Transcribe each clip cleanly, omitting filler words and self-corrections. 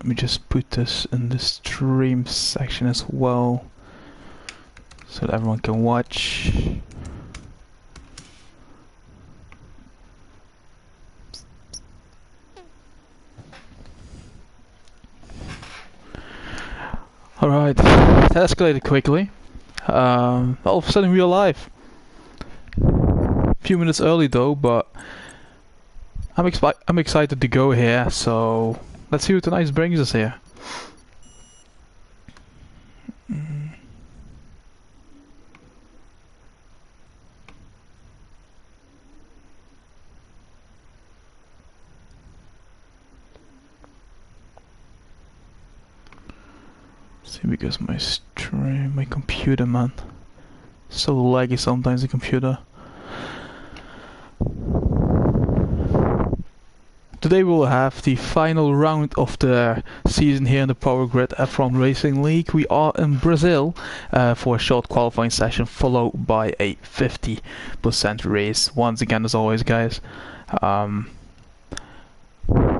Let me just put this in the stream section as well, so that everyone can watch. Alright, that escalated quickly. All of a sudden we are live. A few minutes early though, but I'm excited to go here, so let's see what tonight brings us here. See, because my computer, man, so laggy sometimes, the computer. Today we will have the final round of the season here in the Power Grid F1 Racing League. We are in Brazil for a short qualifying session, followed by a 50% race. Once again, as always, guys.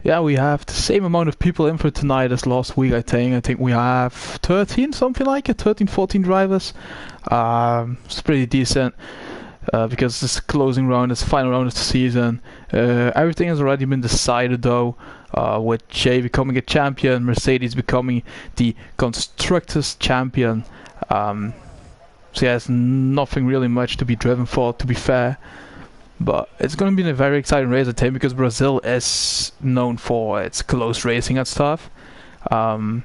Yeah, we have the same amount of people in for tonight as last week, I think. I think we have 13, something like it, 13, 14 drivers. It's pretty decent. Because this closing round, this final round of the season, everything has already been decided though, with Jay becoming a champion, Mercedes becoming the Constructors champion. So yeah, there's nothing really much to be driven for, to be fair. But it's going to be a very exciting race, I think, because Brazil is known for its close racing and stuff. So I'm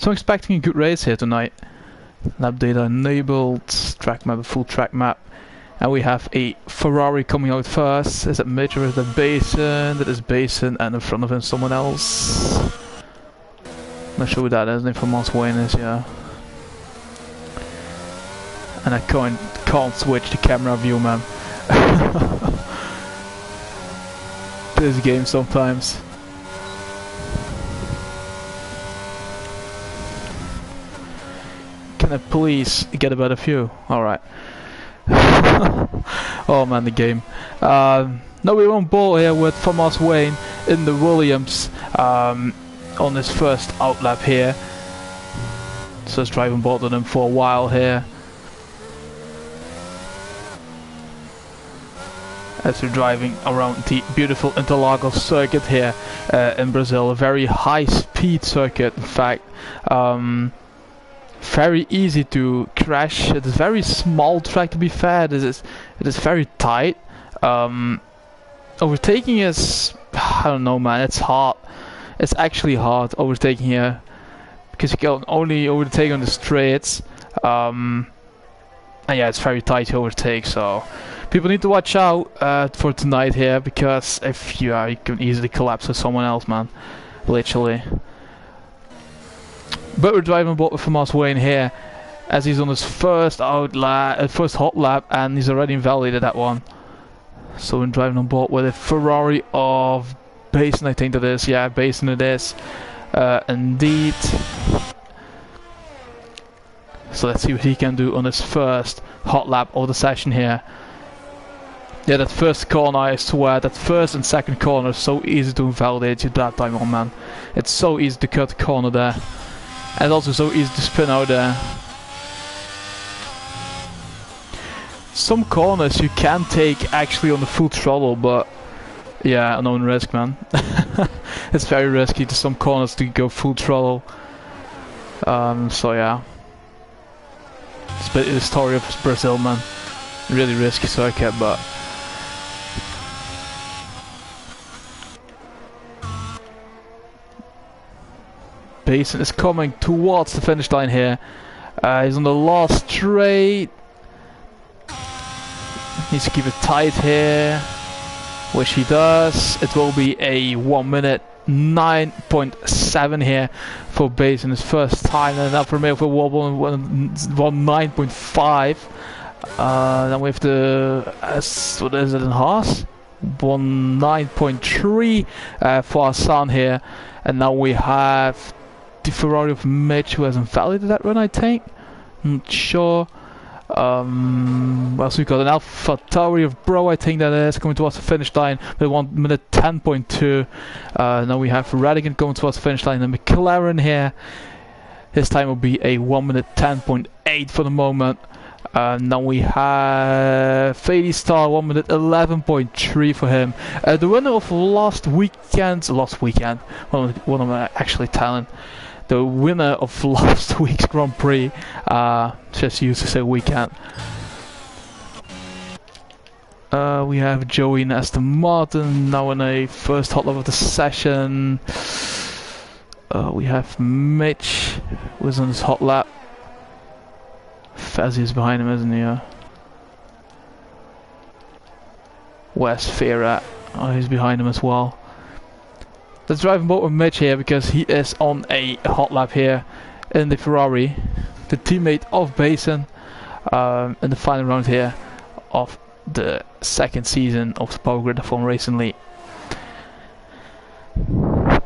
expecting a good race here tonight. Lap data enabled, track map, a full track map. And we have a Ferrari coming out first. Is it Mitch or is that Basin? That is Basin, and in front of him someone else. Not sure who that is. Name for Moss Wayne is, yeah. And I can't switch the camera view, man. This game sometimes. Can I please get a better view? Alright. Oh man, the game. No, we won't ball here with Thomas Wayne in the Williams on his first outlap here. So let's drive and bolt on him for a while here. As we're driving around the beautiful Interlagos circuit here in Brazil, a very high speed circuit in fact. Very easy to crash. It is a very small track, to be fair. It is very tight. Overtaking is, I don't know, man, it's hard. It's actually hard overtaking here, because you can only overtake on the straights. And yeah, it's very tight to overtake, so people need to watch out for tonight here, because if you can easily collapse with someone else, man, literally. But we're driving aboard with Thomas Wayne here, as he's on his first hot lap, and he's already invalidated that one. So we're driving on board with a Ferrari of Basin, I think that is. Yeah, Basin it is. Indeed. So let's see what he can do on his first hot lap of the session here. Yeah, that first corner, I swear, that first and second corner is so easy to invalidate you that time on, man. It's so easy to cut the corner there. And also so easy to spin out there. Some corners you can take actually on the full throttle, but yeah, unknown risk, man. It's very risky to some corners to go full throttle. So yeah. It's a bit of the story of Brazil, man. Really risky circuit, but Basin is coming towards the finish line here. He's on the last straight. Needs to keep it tight here, which he does. It will be a 1 minute 9.7 here for Basin his first time, and Alfa Romeo for 9.5. Then we have the what is it in Haas? 9.3 for Hassan here, and now we have the Ferrari of Mitch, who has invalidated that run, I think. Not sure. Well, so we got an Alpha Tauri of Bro, I think that is, coming towards the finish line with 1 minute 10.2. Now we have Radigan going towards the finish line, and McLaren here. His time will be a 1 minute 10.8 for the moment. Now we have Fady Star, 1 minute 11.3 for him. The winner of last weekend, what am I actually telling? The winner of last week's Grand Prix, just used to say weekend. We have Joey and Aston Martin now in a first hot lap of the session. We have Mitch, who is on his hot lap. Fazzy is behind him, isn't he? Where's Fear at? Oh, he's behind him as well. Let's drive him both with Mitch here because he is on a hot lap here in the Ferrari, the teammate of Basin, in the final round here of the second season of the Power Grid F1 Racing League.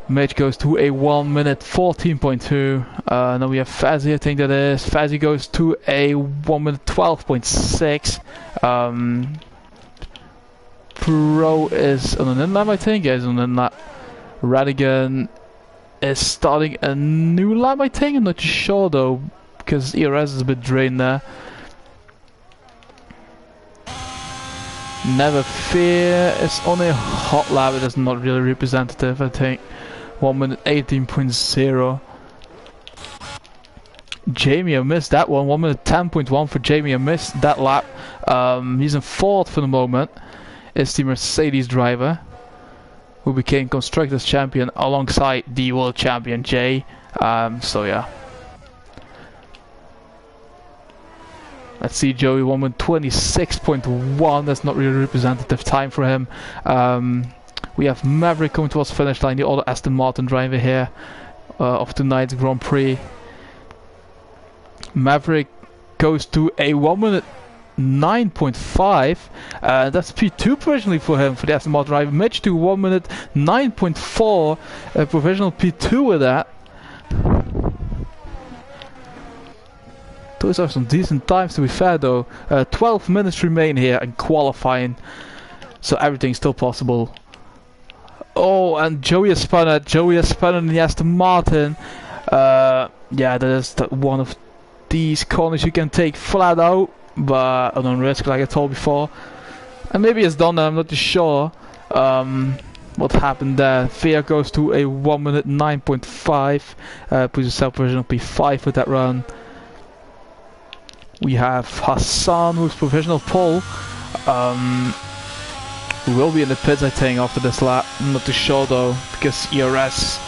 Mitch goes to a 1 minute 14.2. Now we have Fazzy, I think that is. Fazzy goes to a 1 minute 12.6. Pro is on an in-lap, I think. Yeah, he's on an in-lap. Radigan is starting a new lap, I think. I'm not too sure though, because ERS is a bit drained there. Never Fear is on a hot lap. It is not really representative, I think. 1 minute 18.0. Jamie, I missed that one. 1 minute 10.1 for Jamie. I missed that lap. He's in fourth for the moment. It's the Mercedes driver who became Constructors Champion alongside the World Champion Jay. So yeah. Let's see Joey, 1 minute 26.1. That's not really representative time for him. We have Maverick coming towards the finish line, the other Aston Martin driver here of tonight's Grand Prix. Maverick goes to a 1 minute 9.5. That's P2 provisionally for him, for the Aston Martin driver. Mitch to 1 minute 9.4. Provisional P2 with that. Those are some decent times, to be fair though. 12 minutes remain here in qualifying, so everything's still possible. Oh, and Joey has spun it. Joey has spun it in the Aston Martin. Yeah, that is one of these corners you can take flat out, but I don't risk, like I told before. And maybe it's done, I'm not too sure what happened there. Fear goes to a 1 minute 9.5. Puts yourself provisional P5 with that run. We have Hassan, who's provisional pole. Who will be in the pits, I think, after this lap. I'm not too sure though, because ERS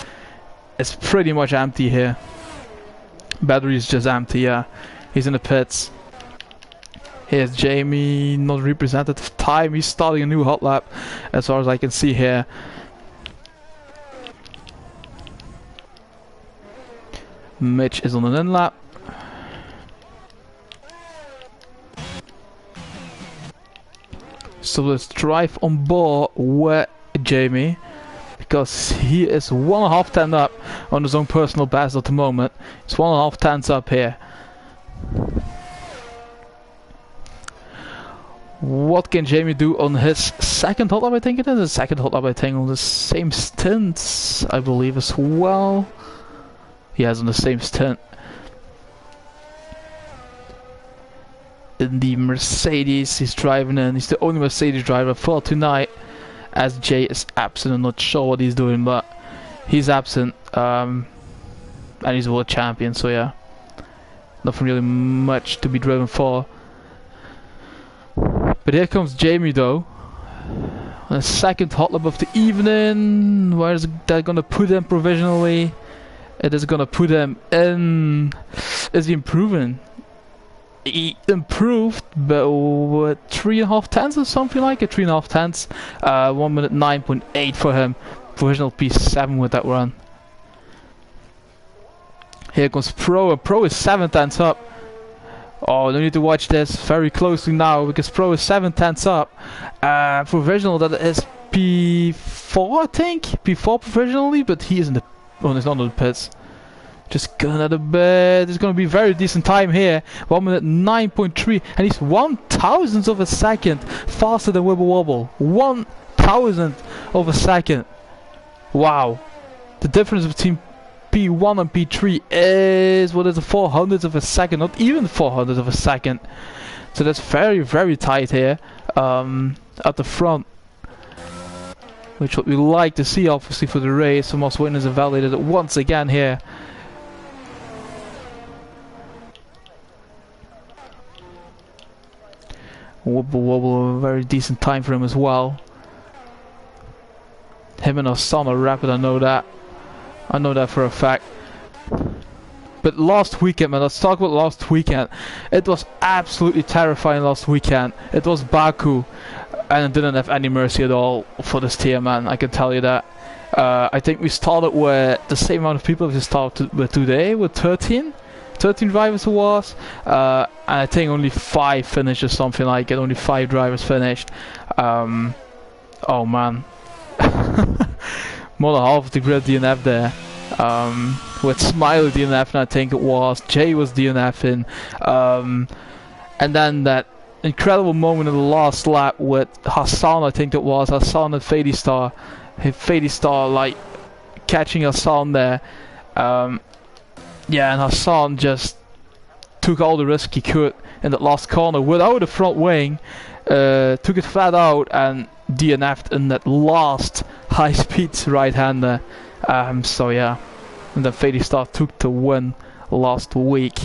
is pretty much empty here. Battery is just empty, yeah. He's in the pits. Here's Jamie, not representative time. He's starting a new hot lap, as far as I can see here. Mitch is on an in lap. So let's drive on board with Jamie, because he is 1.5 tenths up on his own personal best at the moment. It's 1.5 tenths up here. What can Jamie do on his second hot lap? I think it is a second hot lap. I think on the same stint, I believe as well. He has on the same stint. In the Mercedes he's driving in. He's the only Mercedes driver for tonight, as Jay is absent. I'm not sure what he's doing, but he's absent. And he's world champion, so yeah, nothing really much to be driven for. But here comes Jamie though, on the second hot lap of the evening. Where is that gonna put him provisionally? It is gonna put him in. Is he improving? He improved, but what, 3.5 tenths or something like it. 3.5 tenths. 1 minute 9.8 for him. Provisional P7 with that run. Here comes Pro. Pro is 7 tenths up. Oh, you need to watch this very closely now, because Pro is 7 tenths up. Provisional, that is P4, I think. P4 provisionally, but he is in the. Oh, he's not in the pits. Just going at a bit. It's going to be very decent time here. 1 minute 9.3, and he's 1,000th of a second faster than Wibble Wobble. 1,000th of a second. Wow. The difference between P1 and P3 is, what is it, 400th of a second, not even 400th of a second. So that's very, very tight here at the front. Which what we like to see, obviously, for the race. So Moss Wayne is validated once again here. Wobble Wobble, a very decent time for him as well. Him and Hassan are rapid, I know that. I know that for a fact. But last weekend, man, let's talk about last weekend. It was absolutely terrifying last weekend. It was Baku, and it didn't have any mercy at all for this team, man. I can tell you that. I think we started with the same amount of people as we started with today, with 13 drivers it was. And I think only 5 finished or something like it. Only 5 drivers finished. Oh man. More than half of the grid DNF there. With Smiley DNF, and I think it was Jay was DNFing. And then that incredible moment in the last lap with Hassan, I think it was Hassan and Fady Star. Fady Star like catching Hassan there. Yeah, and Hassan just took all the risk he could in that last corner without a front wing. Took it flat out and DNF'd in that last high-speed right-hander. So yeah, and then Fady Star took the win last week.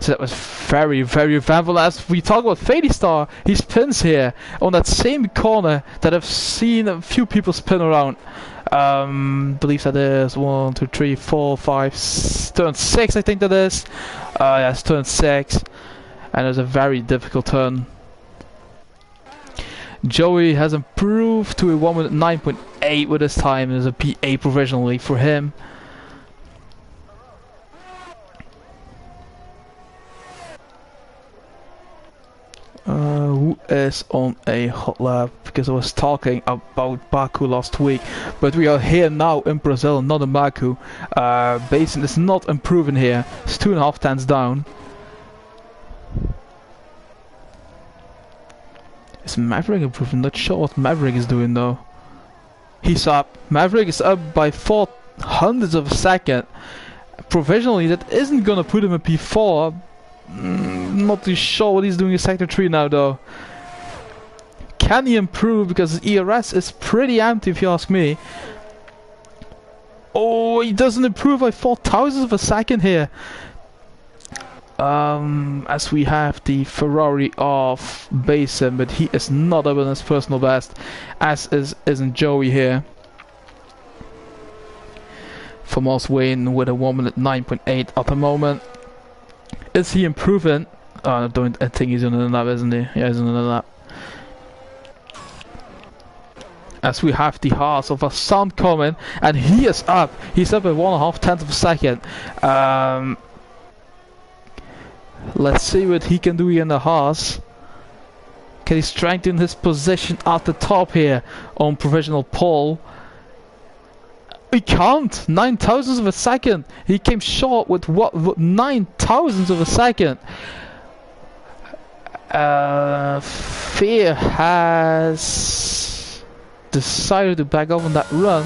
So that was very, very eventful. As we talk about Fady Star, he spins here on that same corner that I've seen a few people spin around. Believe that is 1, 2, 3, 4, 5, turn 6, I think that is. Yes, turn 6, and it was a very difficult turn. Joey has improved to a 1 minute 9.8 with this time. There's a P8 provisionally for him. Who is on a hot lap? Because I was talking about Baku last week, but we are here now in Brazil, not in Baku. Basin is not improving here. It's 2.5 tenths down. Is Maverick improving? Not sure what Maverick is doing though. He's up. Maverick is up by 0.04 of a second. Provisionally, that isn't gonna put him in P4. Not too sure what he's doing in Sector 3 now though. Can he improve? Because his ERS is pretty empty if you ask me. Oh, he doesn't improve by 0.04 of a second here. As we have the Ferrari of Basin, but he is not up in his personal best, as isn't Joey here. For Moss Wayne with a 1 minute 9.8 at the moment. Is he improving? I think he's on the lap, isn't he? Yeah, he's on the lap. As we have the Haas of Hassan coming, and he is up. He's up at 1.5 tenths of a second. Let's see what he can do here in the Haas. Can he strengthen his position at the top here on provisional pole? He can't! 9,000ths of a second! He came short with what 9,000ths of a second! Fear has decided to back off on that run.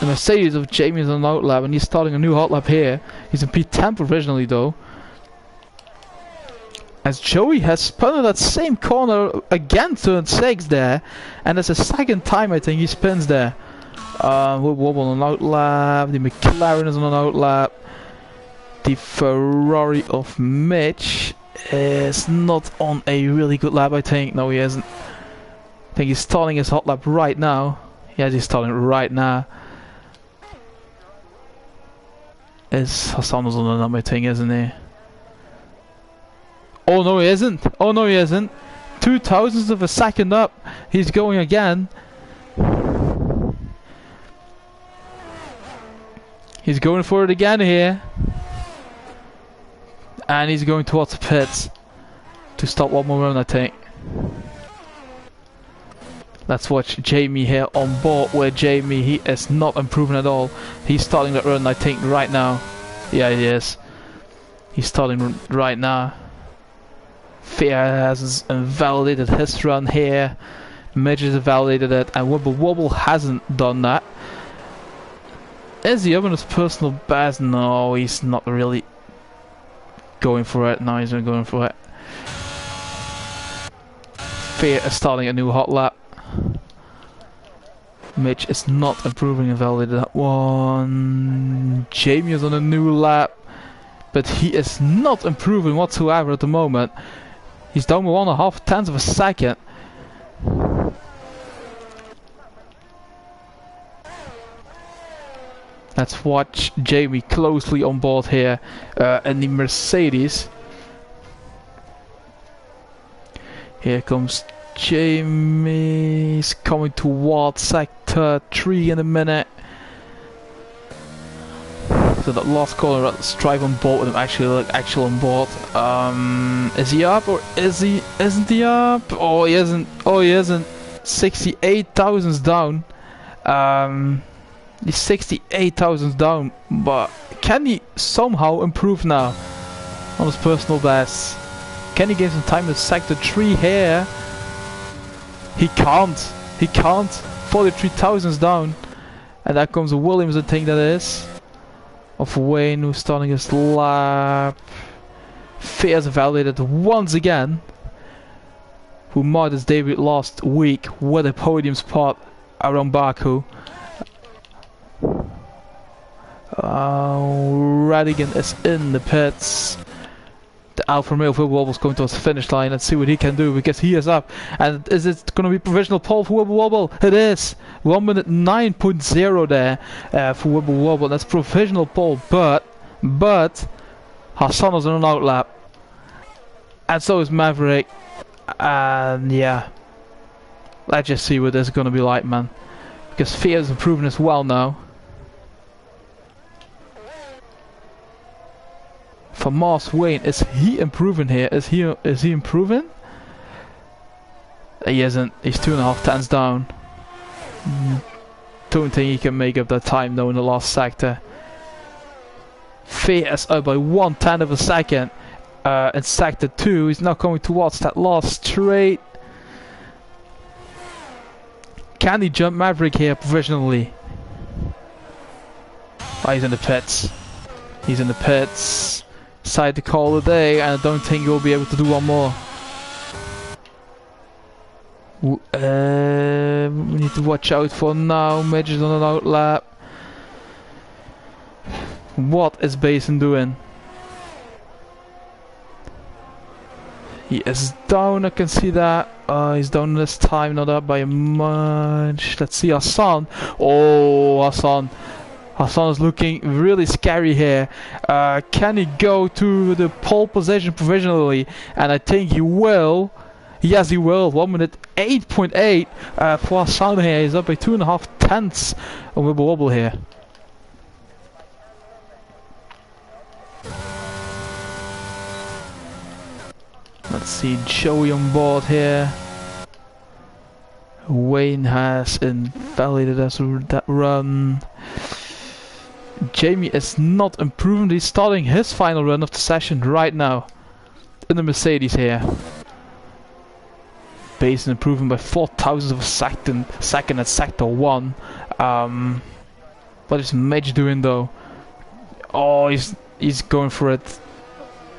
The Mercedes of Jamie is on an outlap, and he's starting a new hot lap here. He's in P10 provisionally though. As Joey has spun in that same corner again, turn 6 there, and that's the second time I think he spins there. We'll wobble on an outlap. The McLaren is on an outlap. The Ferrari of Mitch is not on a really good lap, I think. No, he isn't. I think he's starting his hot lap right now. Yes, he's starting right now. Is Hassan on the number thing, isn't he? Oh no, he isn't. Oh no, he isn't. 2,000ths of a second up. He's going again. He's going for it again here. And he's going towards the pits to stop one more run, I think. Let's watch Jamie here on board, where Jamie, he is not improving at all. He's starting that run, I think, right now. Yeah, he is. He's starting right now. Fear has invalidated his run here. Midge has invalidated it, and Wibble Wobble hasn't done that. Is he up on his personal best? No, he's not really going for it. No, he's not going for it. Fear is starting a new hot lap. Mitch is not improving, invalidated that one. Jamie is on a new lap, but he is not improving whatsoever at the moment. He's down by 1.5 tenths of a second. Let's watch Jamie closely on board here in the Mercedes. Here comes Jamie's coming towards sector 3 in a minute. So that last corner, let's drive on board with him actually on board. Is he up or isn't he up? Oh, he isn't. Oh, he isn't. 68,000 down. He's 68,000 down, but can he somehow improve now on his personal best? Can he gain some time in sector 3 here? He can't. He can't. 43,000 down. And that comes Williams, I think that is. Of Wayne, who's starting his lap. Fears validated once again. Who marked his debut last week with a podium spot around Baku. Radigan is in the pits. The Alfa Romeo Wibble Wobble's going towards the finish line. Let's see what he can do, because he is up. And is it going to be provisional pole for Wibble Wobble? It is. 1 minute 9.0 there for Wibble Wobble. That's provisional pole, but Hassan is on an outlap. And so is Maverick. And yeah. Let's just see what this is going to be like, man. Because Fear is improving as well now. For Mars Wayne, is he improving here? Is he improving? He isn't. He's 2.5 tenths down. Don't think he can make up that time though in the last sector. Fear is up by 1/10 of a second in sector 2. He's now coming towards that last straight. Can he jump Maverick here provisionally? Oh, he's in the pits. He's in the pits. Decide to call it a day, and I don't think he'll be able to do one more. We need to watch out for now. Midge is on an outlap. What is Basin doing? He is down, I can see that. He's down this time, not up by much. Let's see Hassan. Oh, Hassan. Hassan is looking really scary here. Can he go to the pole position provisionally? And I think he will. Yes, he will. 1 minute 8.8 for Hassan here. He's up by 2.5 tenths on Wibble Wobble here. Let's see Joey on board here. Wayne has invalidated us that run. Jamie is not improving. He's starting his final run of the session right now in the Mercedes here. Basin improving by 4,000 of a second at sector 1. What is Midge doing though? Oh, he's going for it.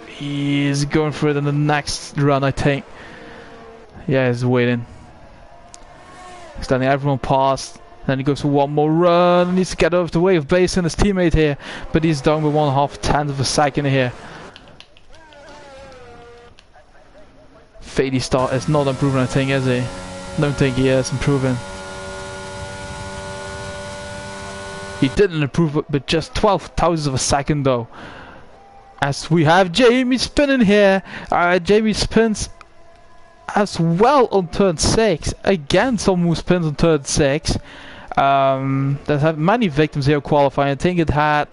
He's going for it in the next run, I think. Yeah, he's waiting. He's letting everyone past. Then he goes for one more run. Needs to get over the way of Basin, his teammate here, but he's down by 1/2 tenths of a second here. Fady Star is not improving, I think, is he? Don't think he is improving. He didn't improve, but just 12,000 of a second though. As we have Jamie spinning here. Jamie spins as well on turn 6. Again, someone who spins on turn 6. That have many victims here qualifying. I think it had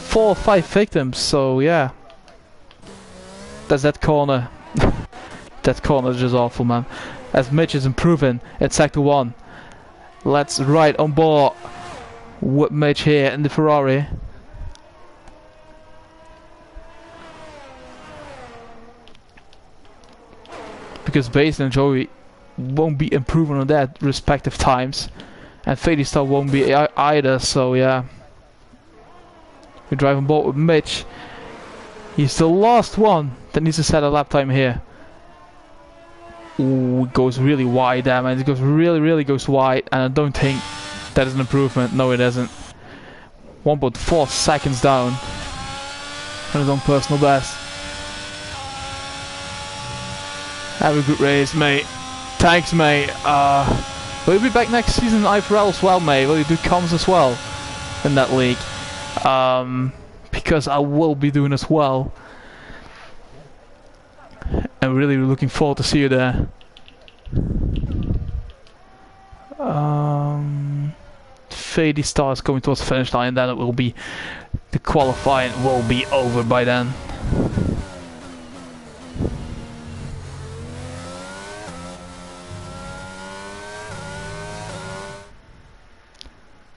4 or 5 victims, so yeah. That's that corner. That corner is just awful, man. as Mitch is improving at Sector 1. Let's ride on board with Mitch here in the Ferrari. Because Basin and Joey won't be improving on their respective times. And Fady Star won't be either, so yeah. We drive on board with Mitch. He's the last one that needs to set a lap time here. Ooh, it goes really wide there, man. It goes really goes wide, and I don't think that is an improvement. No, it isn't. 1.4 seconds down on his own personal best. Have a good race, mate. Thanks, mate. Will you be back next season in IFRL as well, mate? Will you do comms as well in that league? Because I will be doing as well. I'm really looking forward to see you there. Fady Star is coming towards the finish line, and then it will be the qualifying will be over by then.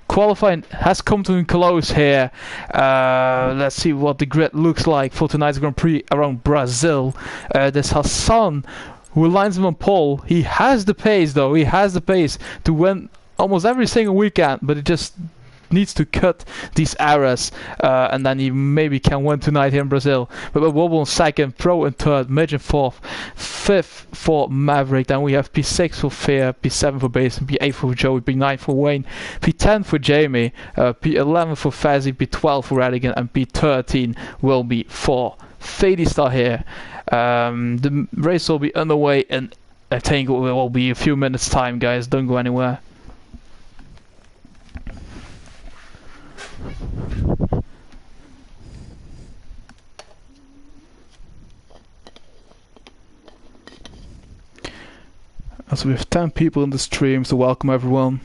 Qualifying has come to a close here. Let's see what the grid looks like for tonight's Grand Prix around Brazil. There's Hassan who lines him on pole. He has the pace though. He has the pace to win almost every single weekend, but it just needs to cut these errors, and then he maybe can win tonight here in Brazil. But Wobble in second, Pro in third, Midge in fourth, fifth for Maverick. Then we have P6 for Fear, P7 for Basin, P8 for Joey, P9 for Wayne, P10 for Jamie, P11 for Fazzy, P12 for Radigan, and P13 will be for Fady Star here. The race will be underway in I think it will be a few minutes time, guys. Don't go anywhere. So we have 10 people in the stream, so welcome everyone.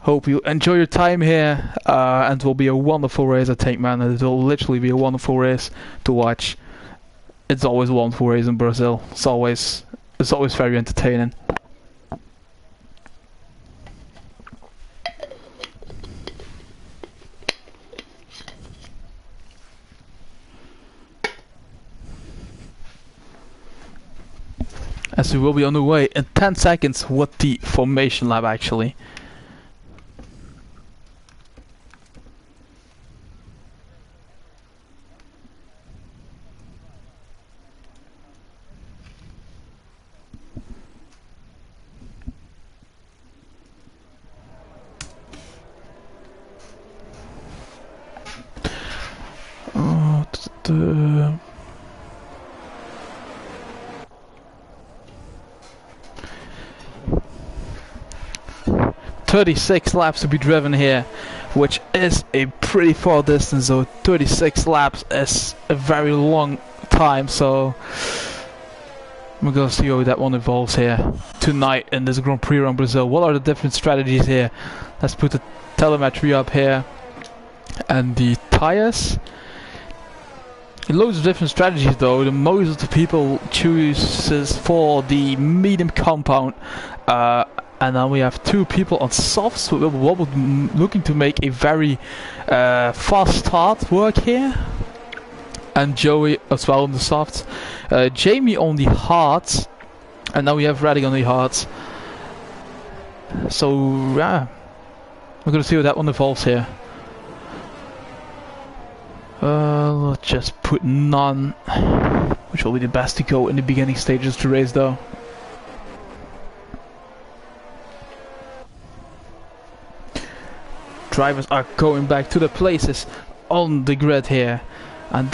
Hope you enjoy your time here, and it will be a wonderful race, I think, man. It will literally be a wonderful race to watch. It's always a wonderful race in Brazil. It's always very entertaining. As we will be on the way in 10 seconds with the formation lab actually. Oh, 36 laps to be driven here, which is a pretty far distance, so 36 laps is a very long time, so we're gonna see how that one evolves here tonight in this Grand Prix around Brazil. What are the different strategies here? Let's put the telemetry up here and the tires. Loads of different strategies though. The most of the people chooses for the medium compound, and now we have 2 people on softs. We're looking to make a very fast start work here, and Joey as well on the softs, Jamie on the hards, and now we have Radic on the hards. So yeah, we're gonna see how that one evolves here. Let's just put none, which will be the best to go in the beginning stages of the race though. Drivers are going back to the places on the grid here. I'm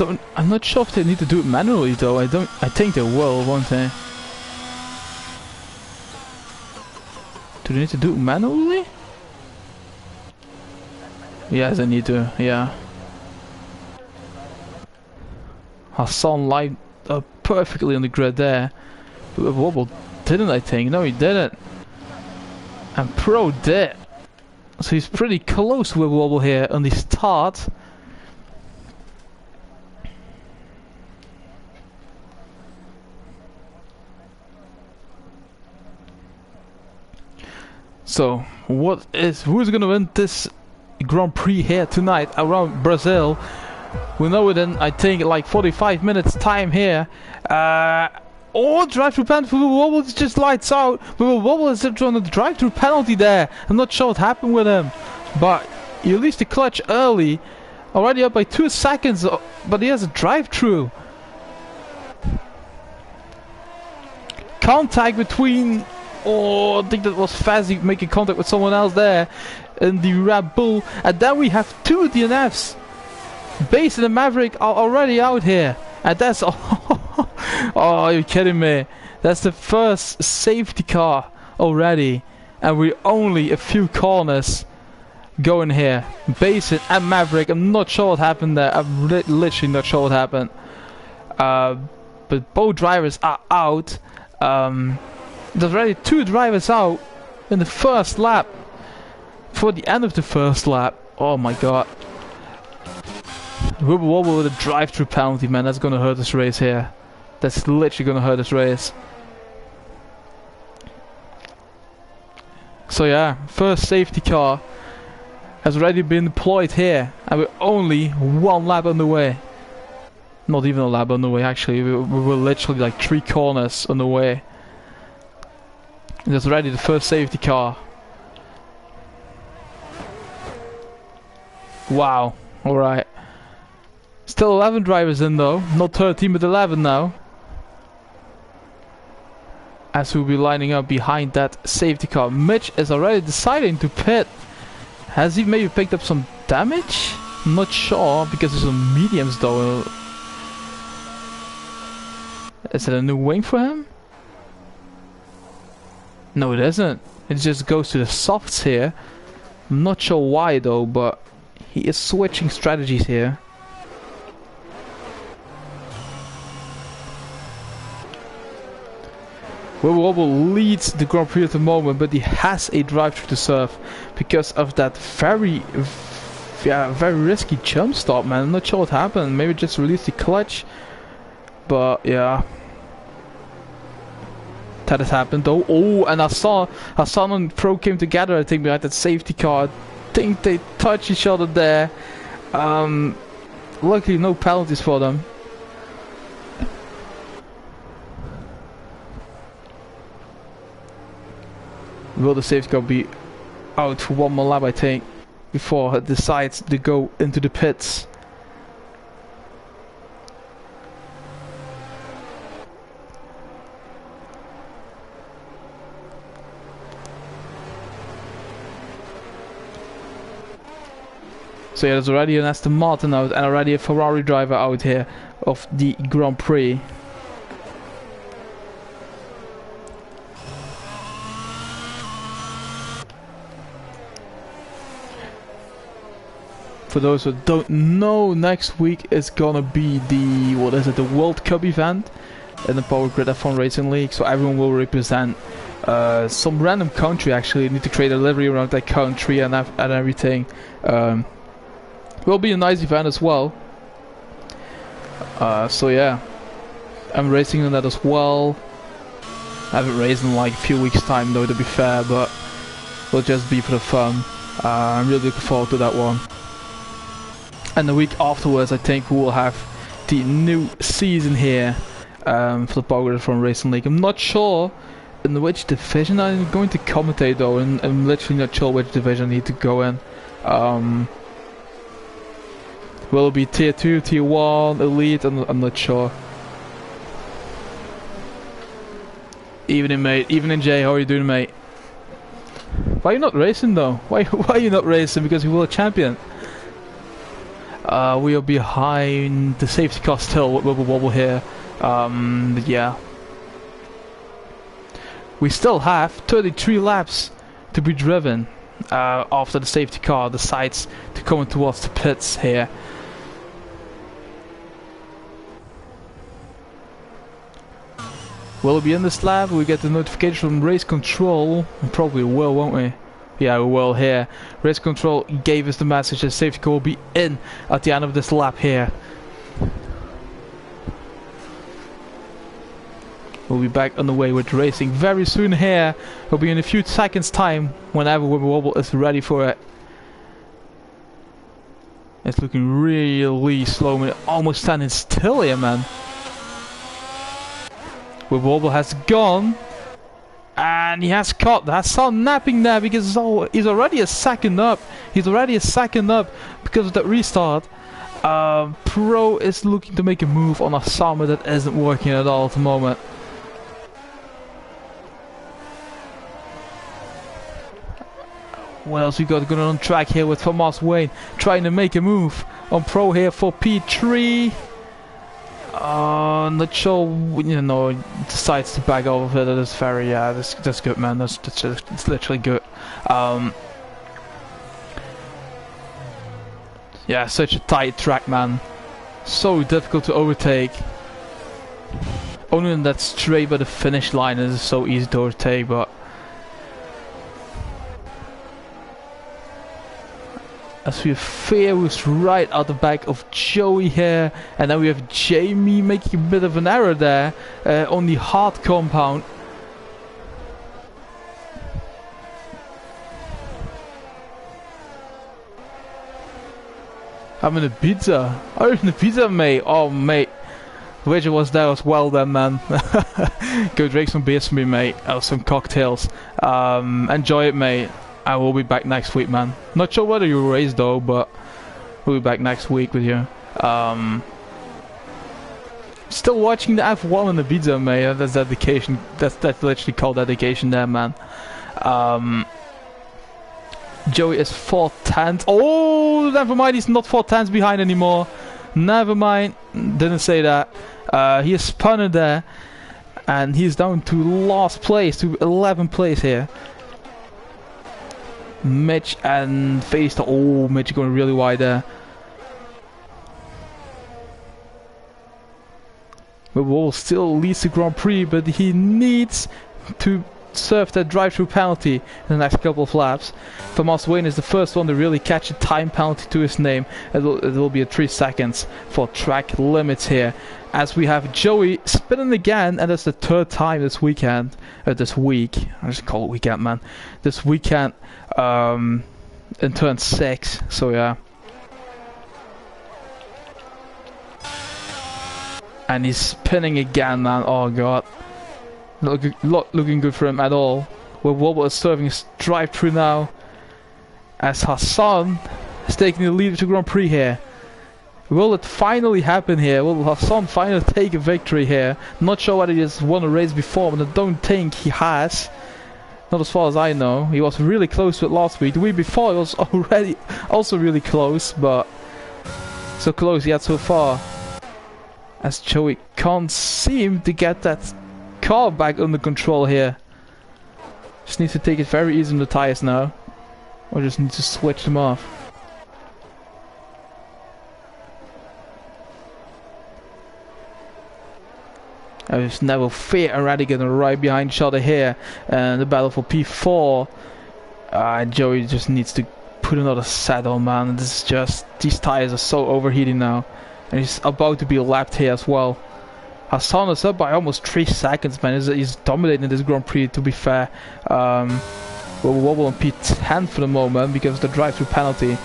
not sure if they need to do it manually though. I think they will, won't they? Do they need to do it manually? Yes, they need to, yeah. Hassan lined up perfectly on the grid there. But Wobble didn't, I think. No, he didn't. And Pro did. So he's pretty close with Wobble here on the start. So, who's gonna win this Grand Prix here tonight around Brazil? We know it in, I think, like 45 minutes time here. Drive-through penalty. Wobble just lights out. Wobble is on the drive-through penalty there. I'm not sure what happened with him, but he released the clutch early, already up by 2 seconds. But he has a drive-through. Contact between. Oh, I think that was Fazzy making contact with someone else there in the Red Bull, and then we have 2 DNFs. Base and the Maverick are already out here, and that's oh, you're kidding me. That's the first safety car already, and we're only a few corners going here. Basin and Maverick, I'm not sure what happened there. I'm literally not sure what happened. But both drivers are out. There's already 2 drivers out in the first lap. For the end of the first lap. Oh my god. Wobble Wobble with a drive-through penalty, man. That's gonna hurt this race here. That's literally gonna hurt this race. So yeah, first safety car has already been deployed here, and we're only 1 lap on the way. Not even a lap on the way, actually. We were literally like 3 corners on the way. And there's already the first safety car. Wow. Alright. Still 11 drivers in though. Not 13 but 11 now. As we'll be lining up behind that safety car. Mitch is already deciding to pit. Has he maybe picked up some damage? I'm not sure, because there's some mediums though. Is it a new wing for him? No, it isn't. It just goes to the softs here. I'm not sure why though, but he is switching strategies here. Wobble Wobble leads the Grand Prix at the moment, but he has a drive-through to serve because of that very risky jump stop, man. I'm not sure what happened. Maybe just released the clutch, but yeah. That has happened though. Oh, and Hassan and Pro came together, I think, behind that safety car. I think they touched each other there. Luckily no penalties for them. Will the safety car be out for 1 more lap, I think, before it decides to go into the pits? So yeah, there's already an Aston Martin out and already a Ferrari driver out here of the Grand Prix. For those who don't know, next week is gonna be the, the World Cup event in the Power Grid F1 Racing League. So everyone will represent some random country. Actually, you need to create a livery around that country and everything. Will be a nice event as well. So yeah, I'm racing on that as well. I haven't raced in like a few weeks time though, to be fair, but will just be for the fun. I'm really looking forward to that one. And the week afterwards, I think we will have the new season here for the Power Grid F1 Racing League. I'm not sure in which division I'm going to commentate though, and I'm literally not sure which division I need to go in. Will it be tier 2, tier 1, elite? I'm not sure. Evening, mate. Evening, Jay. How are you doing, mate? Why are you not racing though? Why are you not racing? Because you were a champion. We are behind the safety car still with Wobble Wobble here. Yeah. We still have 33 laps to be driven after the safety car decides to come towards the pits here. Will it be in this lap? Will we get the notification from race control? We probably will, won't we? Yeah, we will here. Race control gave us the message that safety car will be in at the end of this lap here. We'll be back on the way with racing very soon here. We'll be in a few seconds time whenever Wibble is ready for it. It's looking really slow, man. Almost standing still here, man. Wibble has gone. And he has caught Hassan napping there because he's already a second up. He's already a second up because of that restart. Pro is looking to make a move on Hassan, but that isn't working at all at the moment. What else we got going on track here with Thomas Wayne trying to make a move on Pro here for P3. Not sure, you know, decides to back off of it. That is very, that's good, man. It's literally good. Yeah, such a tight track, man. So difficult to overtake. Only in that straight by the finish line is so easy to overtake, but as we have Fear who's right out the back of Joey here, and then we have Jamie making a bit of an error there on the hard compound. I'm in a pizza. Oh, in a pizza, mate. Oh, mate. Wish it was there as well then, man. Go drink some beers for me, mate. Or some cocktails. Enjoy it, mate. I will be back next week, man. Not sure whether you race though, but we'll be back next week with you. Still watching the F1 in the pizza, mate. That's dedication. That's literally called dedication there, man. Joey is 4/10. Oh, never mind. He's not 4/10 behind anymore. Never mind. Didn't say that. He is spun it there, and he's down to last place, to 11th place here. Mitch and Face. Oh, Mitch going really wide there. Wibble still leads the Grand Prix, but he needs to serve that drive-through penalty in the next couple of laps. Thomas Wayne is the first one to really catch a time penalty to his name. It will be at 3 seconds for track limits here. As we have Joey spinning again, and that's the 3rd time this weekend. This week. I just call it weekend, man. This weekend in turn 6. So yeah. And he's spinning again, man. Oh god. Not looking good for him at all. Where Wobble is serving his drive-through now. As Hassan is taking the lead to Grand Prix here. Will it finally happen here? Will Hassan finally take a victory here? Not sure whether he has won a race before, but I don't think he has. Not as far as I know. He was really close to it last week. The week before he was already also really close, but so close yet so far. As Joey can't seem to get that car back under control here. Just needs to take it very easy on the tires now. Or just need to switch them off. There's Neville Fear and Radigan right behind each other here. And the battle for P4. Joey just needs to put another set on, man. This is just, these tires are so overheating now. And he's about to be lapped here as well. Hassan is up by almost 3 seconds, man. He's dominating this Grand Prix, to be fair. We'll wobble on P10 for the moment because of the drive-through penalty.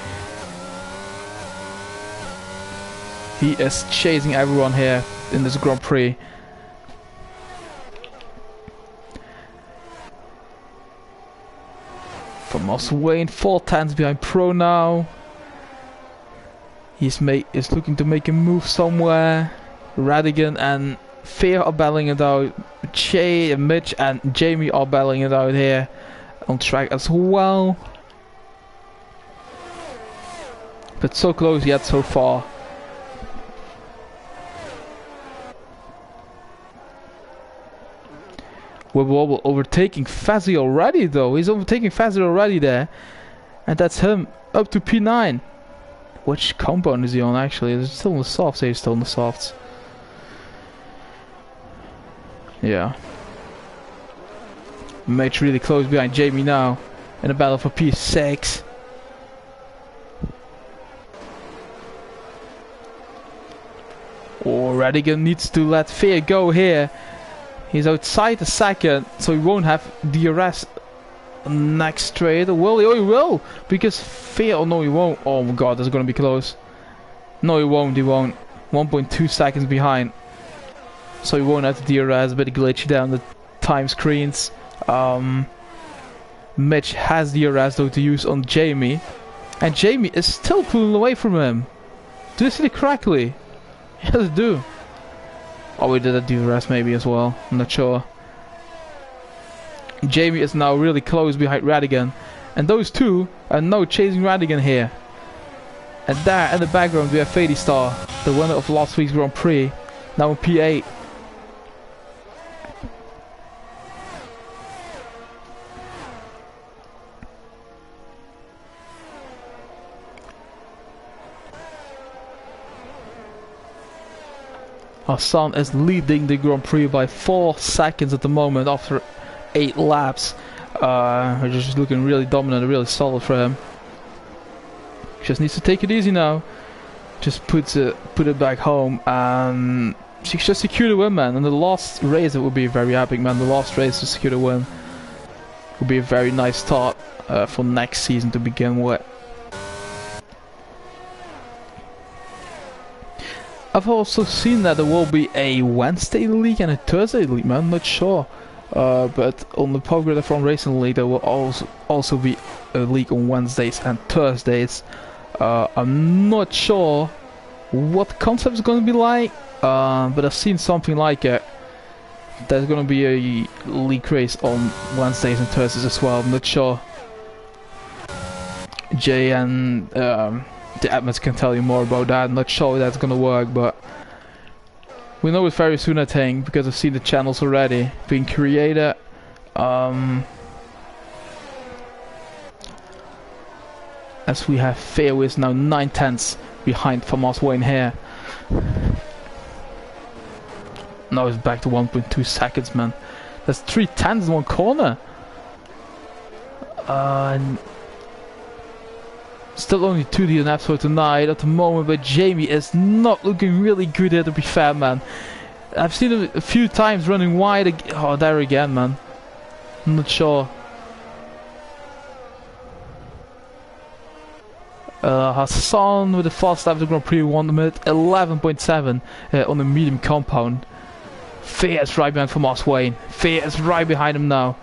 He is chasing everyone here in this Grand Prix. Thomas Wayne 4/10 behind Pro now. He's looking to make a move somewhere. Radigan and Fear are battling it out. Jay and Mitch and Jamie are battling it out here on track as well. But so close yet so far. Wobble overtaking Fazzy already though. He's overtaking Fazzy already there. And that's him up to P9. Which compound is he on actually? Is it still on the softs? He's still on the softs. Yeah. Mitch really close behind Jamie now. In a battle for P6. Oh, Radigan needs to let Fear go here. He's outside the second, so he won't have DRS next straight. Will he? Oh, he will! Because Fear... Oh, no, he won't. Oh my god, that's gonna be close. No, he won't. He won't. 1.2 seconds behind. So he won't have the DRS. A bit glitchy down the time screens. Mitch has DRS though to use on Jamie. And Jamie is still pulling away from him. Do you see it correctly? Yes, I do. Oh, we did a DRS maybe as well. I'm not sure. Jamie is now really close behind Radigan. And those two are now chasing Radigan here. And there in the background we have Fady Star, the winner of last week's Grand Prix, now in P8. Hassan is leading the Grand Prix by 4 seconds at the moment after 8 laps. Just looking really dominant, really solid for him. Just needs to take it easy now. Just put it back home and just secure the win, man. And the last race, it would be very epic, man. The last race to secure the win would be a very nice start for next season to begin with. I've also seen that there will be a Wednesday league and a Thursday league, man. I'm not sure. But on the Power F1 Racing League, there will also be a league on Wednesdays and Thursdays. I'm not sure what the concept is going to be like, but I've seen something like it. There's going to be a league race on Wednesdays and Thursdays as well. I'm not sure. Jay and the admins can tell you more about that. I'm not sure that's going to work, but we know it very soon, I think, because I've seen the channels already being created. As we have Fairways now 9/10 behind Thomas Wayne here. Now it's back to 1.2 seconds, man. That's 3/10 in one corner. Still only 2 DNFs for tonight at the moment, but Jamie is not looking really good here, to be fair, man. I've seen him a few times running wide. Oh, there again, man. I'm not sure. Hassan with the fast lap of the Grand Prix 1 minute 11.7 on the medium compound. Fear is right behind Thomas Wayne. Fear is right behind him now.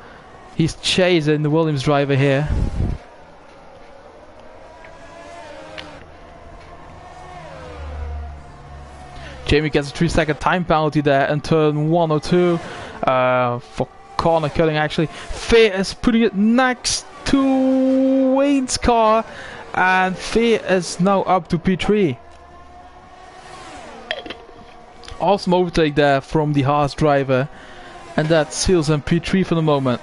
He's chasing the Williams driver here. Jamie gets a 3-second time penalty there in turn 102 for corner cutting actually. Fear is putting it next to Wayne's car. And Fear is now up to P3. Awesome overtake there from the Haas driver. And that seals him P3 for the moment.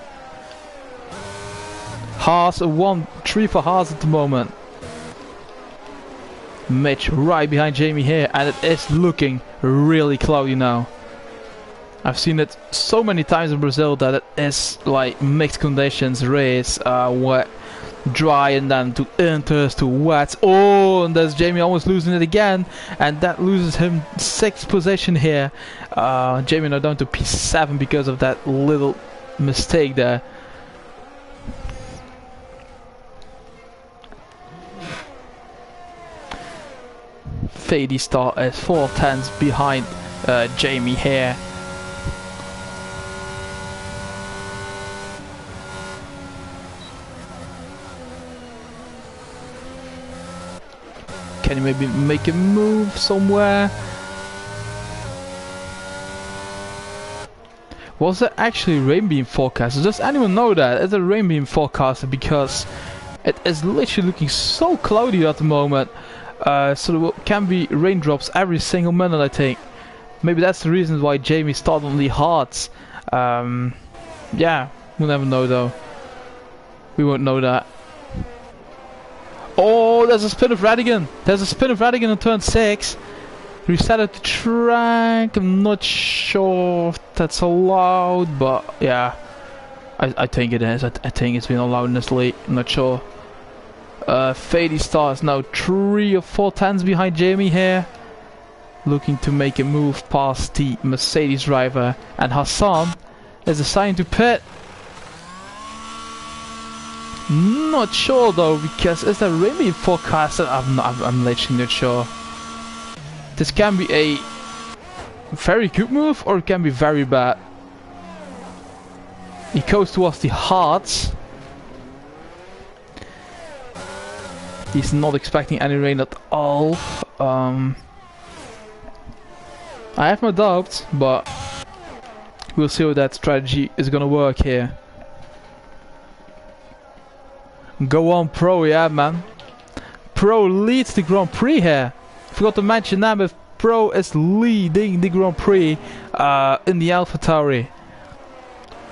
Haas 1-3 for Haas at the moment. Mitch right behind Jamie here. And it is looking really cloudy now. I've seen it so many times in Brazil that it is like mixed conditions race. Wet, dry, and then to enters to wet. Oh, and there's Jamie almost losing it again, and that loses him 6th position here. Jamie now down to P7 because of that little mistake there. Fady Star is 4/10 behind Jamie here. Can you maybe make a move somewhere? Was there actually rain being forecasted? Does anyone know that? Is there rain being forecasted? Because it is literally looking so cloudy at the moment. So there can be raindrops every single minute, I think. Maybe that's the reason why Jamie started on the hards. Yeah, we'll never know though. We won't know that. Oh, there's a spin of Radigan. There's a spin of Radigan on turn 6. Reset the track. I'm not sure if that's allowed, but yeah, I think it is. I think it's been allowed in this league. I'm not sure. Fady Star is now 3 or 4 tenths behind Jamie here. looking to make a move past the Mercedes driver, and Hassan is assigned to pit. Not sure though, because is there really forecasted? I'm literally not sure. This can be a very good move or it can be very bad. He goes towards the hearts. He's not expecting any rain at all. I have my doubts, but we'll see how that strategy is gonna work here. Go on, Pro, yeah, man. Pro leads the Grand Prix here. Forgot to mention that, but Pro is leading the Grand Prix in the AlphaTauri.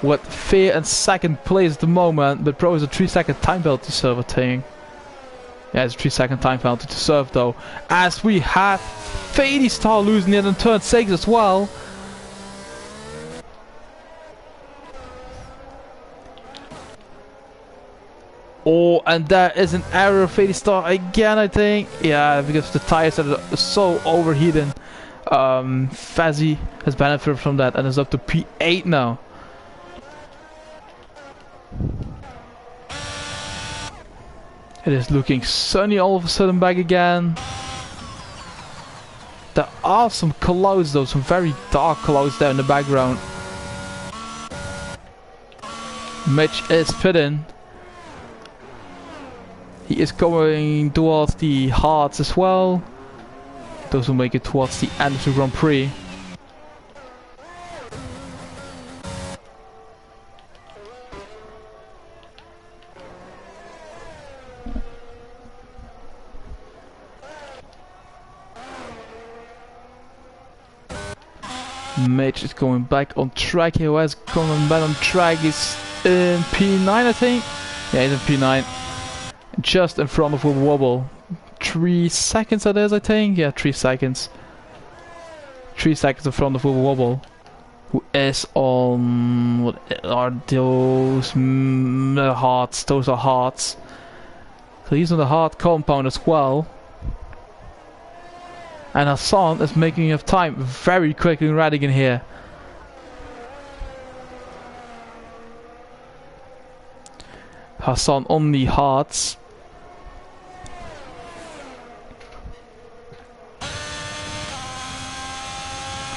With Fear in second place at the moment, but Pro is a 3-second time penalty to serve, I think. Yeah, it's a 3-second time penalty to serve though. As we have Fadystar losing it in turn 6 as well. Oh, and there is an error, Fadystar again, I think. Yeah, because the tires are so overheating. Fazzy has benefited from that and is up to P8 now. It is looking sunny all of a sudden back again. There are some clouds though, some very dark clouds there in the background. Mitch is pitting. He is going towards the hearts as well. Those will make it towards the end of the Grand Prix. Mitch is going back on track here. Where's coming back on track? He's in P9, I think. Yeah, he's in P9. Just in front of a wobble. 3 seconds that is, I think. Yeah, 3 seconds. 3 seconds in front of a wobble. Who is on... what are those? Hearts. Those are hearts. So he's on the hard compound as well. And Hassan is making enough time very quickly in Radigan here. Hassan on the hearts.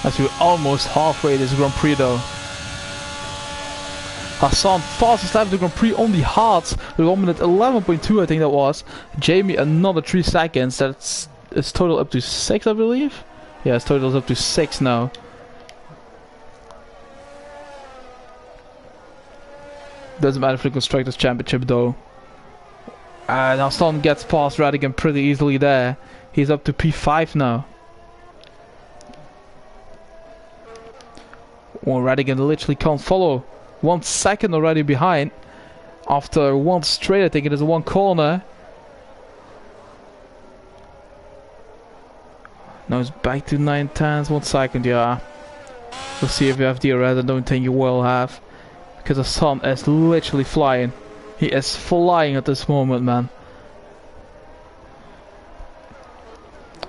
As we're almost halfway this Grand Prix though. Hassan fastest time of the Grand Prix on the hearts with 1 minute 11.2, I think that was. Jamie another 3 seconds. That's it's total up to 6, I believe. Yeah, it's total up to 6 now. Doesn't matter for the Constructors' Championship though. And Hassan gets past Radigan pretty easily there. He's up to P5 now. Well, Radigan literally can't follow. 1 second already behind. After one straight, I think it is one corner. Now it's back to 9 tenths, 1 second, yeah. We'll see if you have DRS. I don't think you will have. Because Hassan is literally flying. He is flying at this moment, man.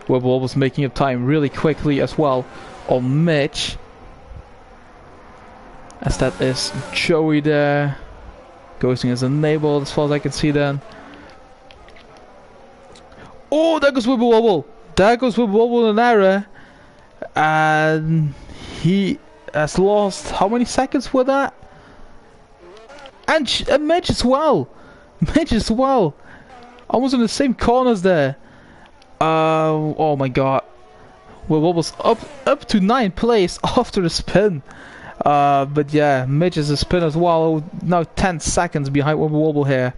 Webble was making up time really quickly as well on Mitch. As that is Joey there. Ghosting is enabled as far as I can see then. Oh, there goes Wibble Wobble. There goes Wibble Wobble in an error. And he has lost how many seconds with that? And Mitch as well. Mitch as well. Almost in the same corners there. Oh my god. Wibble was up to 9th place after the spin. But yeah, Mitch is a spin as well. Now 10 seconds behind Wibble Wobble here.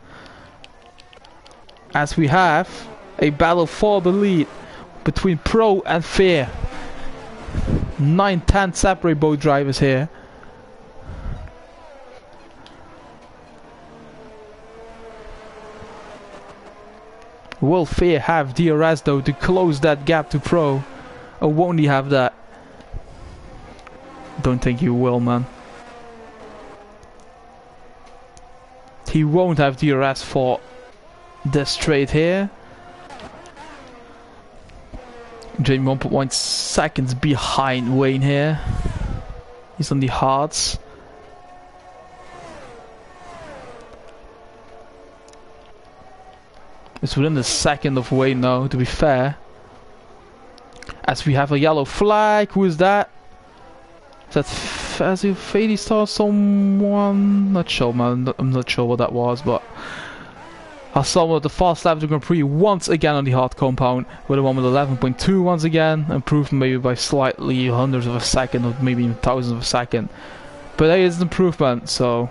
As we have a battle for the lead between Pro and Fear. 9-10 separate both drivers here. Will Fear have DRS though to close that gap to Pro? Or won't he have that? Don't think he will, man. He won't have DRS for this straight here. Jamie 1.1 seconds behind Wayne here. He's on the hards. It's within the second of Wayne now, to be fair. As we have a yellow flag. Who is that? Is that Fazio Star someone? Not sure, man. I'm not sure what that was, but Hassan with the fast lap of the Grand Prix once again on the hard compound with a 1 with 11.2 once again, improved maybe by slightly hundreds of a second or maybe even thousands of a second, but that is an improvement. So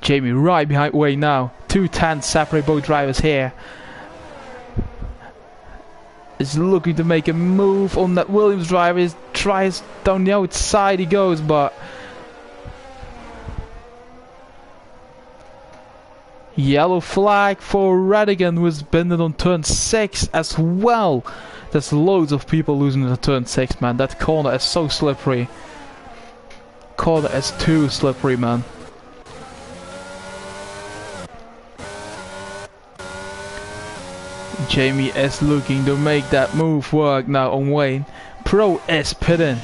Jamie right behind Wayne now, 2 tenths separate both drivers here. Is looking to make a move on that Williams driver. He tries down the outside he goes, but yellow flag for Radigan, who has been on turn 6 as well. There's loads of people losing the turn 6, man. That corner is so slippery. Corner is too slippery, man. Jamie is looking to make that move work now on Wayne. Pro is pitting.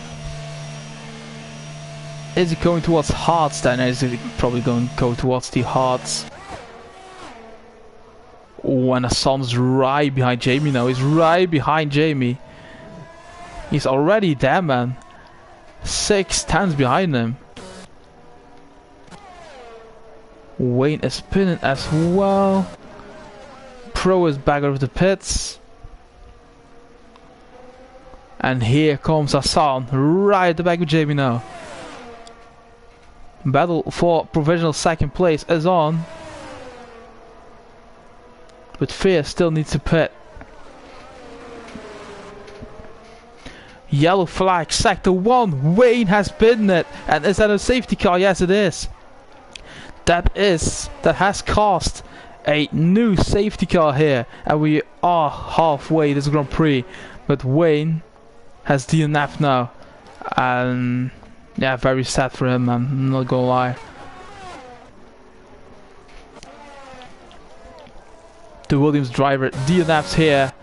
Is he going towards hards then? Is he probably going to go towards the hards? Oh, and Hassan's right behind Jamie now. He's right behind Jamie. He's already there, man. 6 tenths behind him. Wayne is spinning as well. Pro is back out of the pits. And here comes Hassan right at the back of Jamie now. Battle for provisional second place is on. But Fear still needs to pit. Yellow flag, sector 1. Wayne has bidden it. And is that a safety car? Yes, it is. That has cost a new safety car here. And we are halfway this Grand Prix. But Wayne has DNF'd now. And yeah, very sad for him, man. I'm not gonna lie. The Williams driver DNF'd here.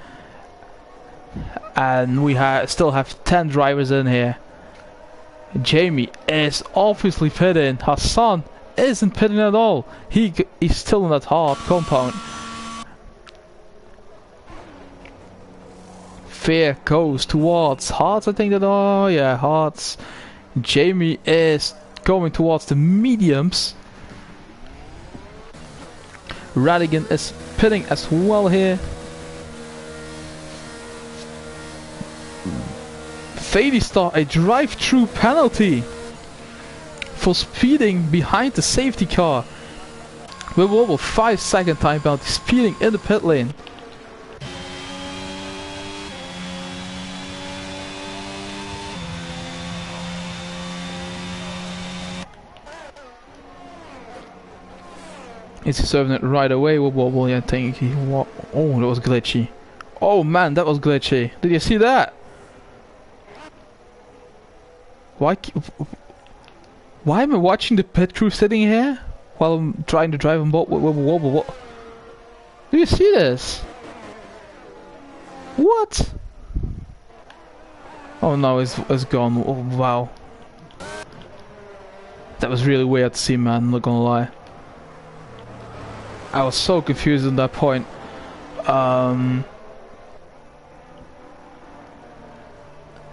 And we still have 10 drivers in here. Jamie is obviously pitting. Hassan isn't pitting at all. He's still in that hard compound. Fear goes towards hards, I think that. Oh yeah, hards. Jamie is going towards the mediums. Radigan is pitting as well here. Fadystar, a drive-through penalty for speeding behind the safety car. With over 5-second time penalty, speeding in the pit lane. Is he serving it right away? Wobble, yeah, I think he. Oh, that was glitchy. Oh man, that was glitchy. Did you see that? Why am I watching the pit crew sitting here while I'm trying to drive on board? What? Do you see this? What? Oh no, it's gone. Oh, wow. That was really weird to see, man. I'm not gonna lie. I was so confused at that point.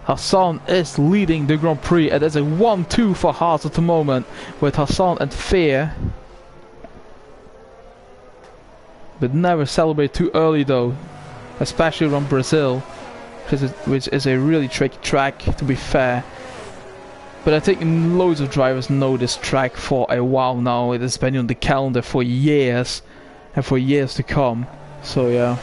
Hassan is leading the Grand Prix. It is a 1-2 for Haas at the moment with Hassan and Fear. But never celebrate too early though, especially around Brazil, which is a really tricky track, to be fair. But I think loads of drivers know this track for a while now. It has been on the calendar for years and for years to come. So yeah.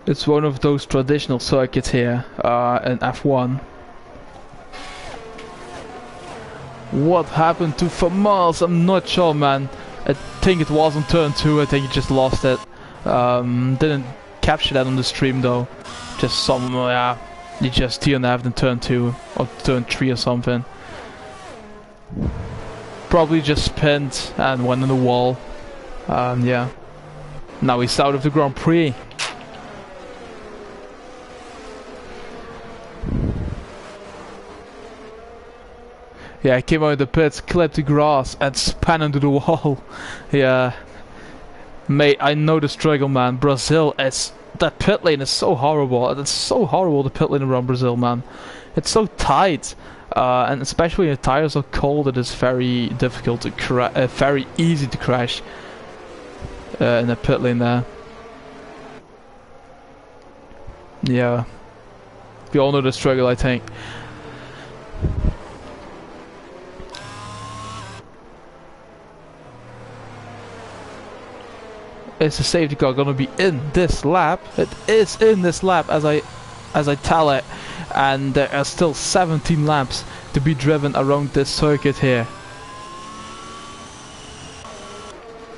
It's one of those traditional circuits here in F1. What happened to Famals? I'm not sure, man. I think it was on turn 2. I think he just lost it. Didn't capture that on the stream though. Just some, yeah, he just DNF'd in turn 2 or turn 3 or something. Probably just spinned and went in the wall. Yeah. Now he's out of the Grand Prix. Yeah, he came out of the pits, clipped the grass, and span into the wall. Yeah. Mate, I know the struggle, man. Brazil is... That pit lane is so horrible. It's so horrible, the pit lane around Brazil, man. It's so tight. And especially when the tires are cold, it is very difficult to very easy to crash in the pit lane there. Yeah. We all know the struggle, I think. Is the safety car gonna be in this lap? It is in this lap as I tell it, and there are still 17 laps to be driven around this circuit here.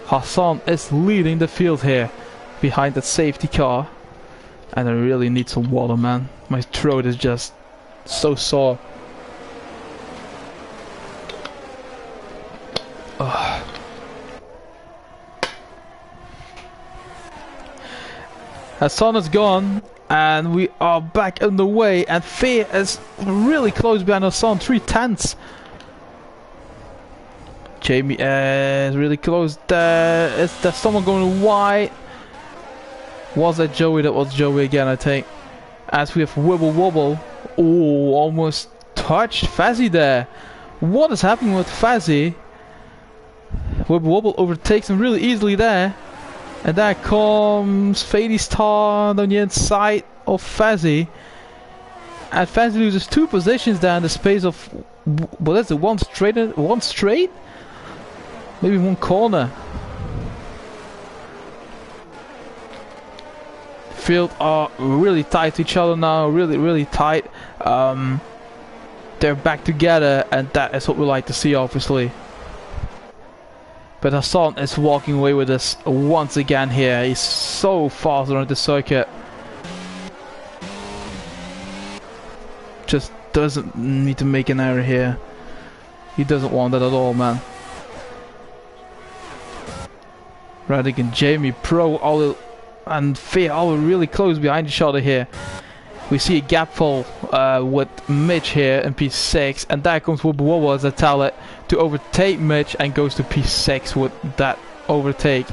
Hassan is leading the field here behind that safety car, and I really need some water, man. My throat is just so sore. Ugh. Hassan is gone, and we are back in the way, and Fear is really close behind Hassan, 3/10. Jamie is really close there. Is there someone going wide? Was that Joey? That was Joey again, I think. As we have Wibble Wobble. Oh, almost touched Fazzy there. What is happening with Fazzy? Wibble Wobble overtakes him really easily there. And there comes Fady Star on the inside of Fazzy. And Fazzy loses 2 positions there in the space of... What is it? One straight? Maybe 1 corner. Field are really tight to each other now. Really tight. They're back together, and that is what we like to see, obviously. But Hassan is walking away with us once again here. He's so fast around the circuit. Just doesn't need to make an error here. He doesn't want that at all, man. Radigan, Jamie, Pro, and Fear all really close behind each other here. We see a gap fall with Mitch here in P6, and there comes Wubba Wubba as I tell it to overtake Mitch and goes to P6 with that overtake.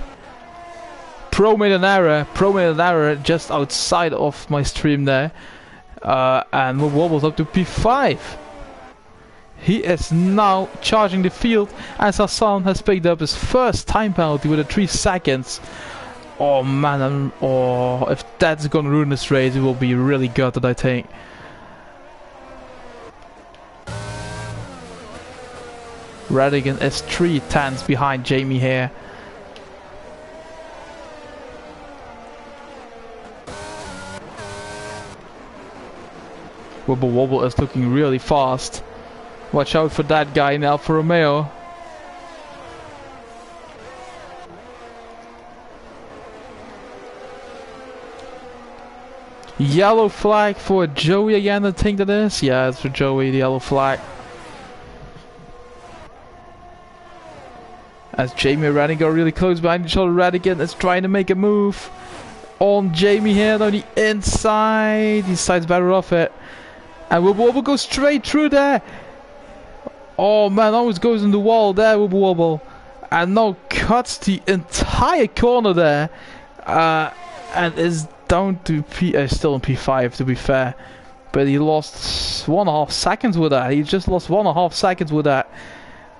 Pro made an error just outside of my stream there, and Wubba Wubble's up to P5. He is now charging the field as Hassan has picked up his first time penalty with a 3 seconds. Oh man, if that's gonna ruin this race, it will be really gutted, I think. Radigan is 3/10 behind Jamie here. Wubble Wobble is looking really fast. Watch out for that guy in Alfa Romeo. Yellow flag for Joey again, I think that is. Yeah, it's for Joey, the yellow flag. As Jamie and Radigan are really close behind each other. Radigan is trying to make a move on Jamie here on the inside. He sides better off it. And Wubble Wobble goes straight through there. Oh man, almost goes in the wall there, Wubble Wobble. And now cuts the entire corner there. And is down to still in P5 to be fair, but he lost 1.5 seconds with that. He just lost 1.5 seconds with that.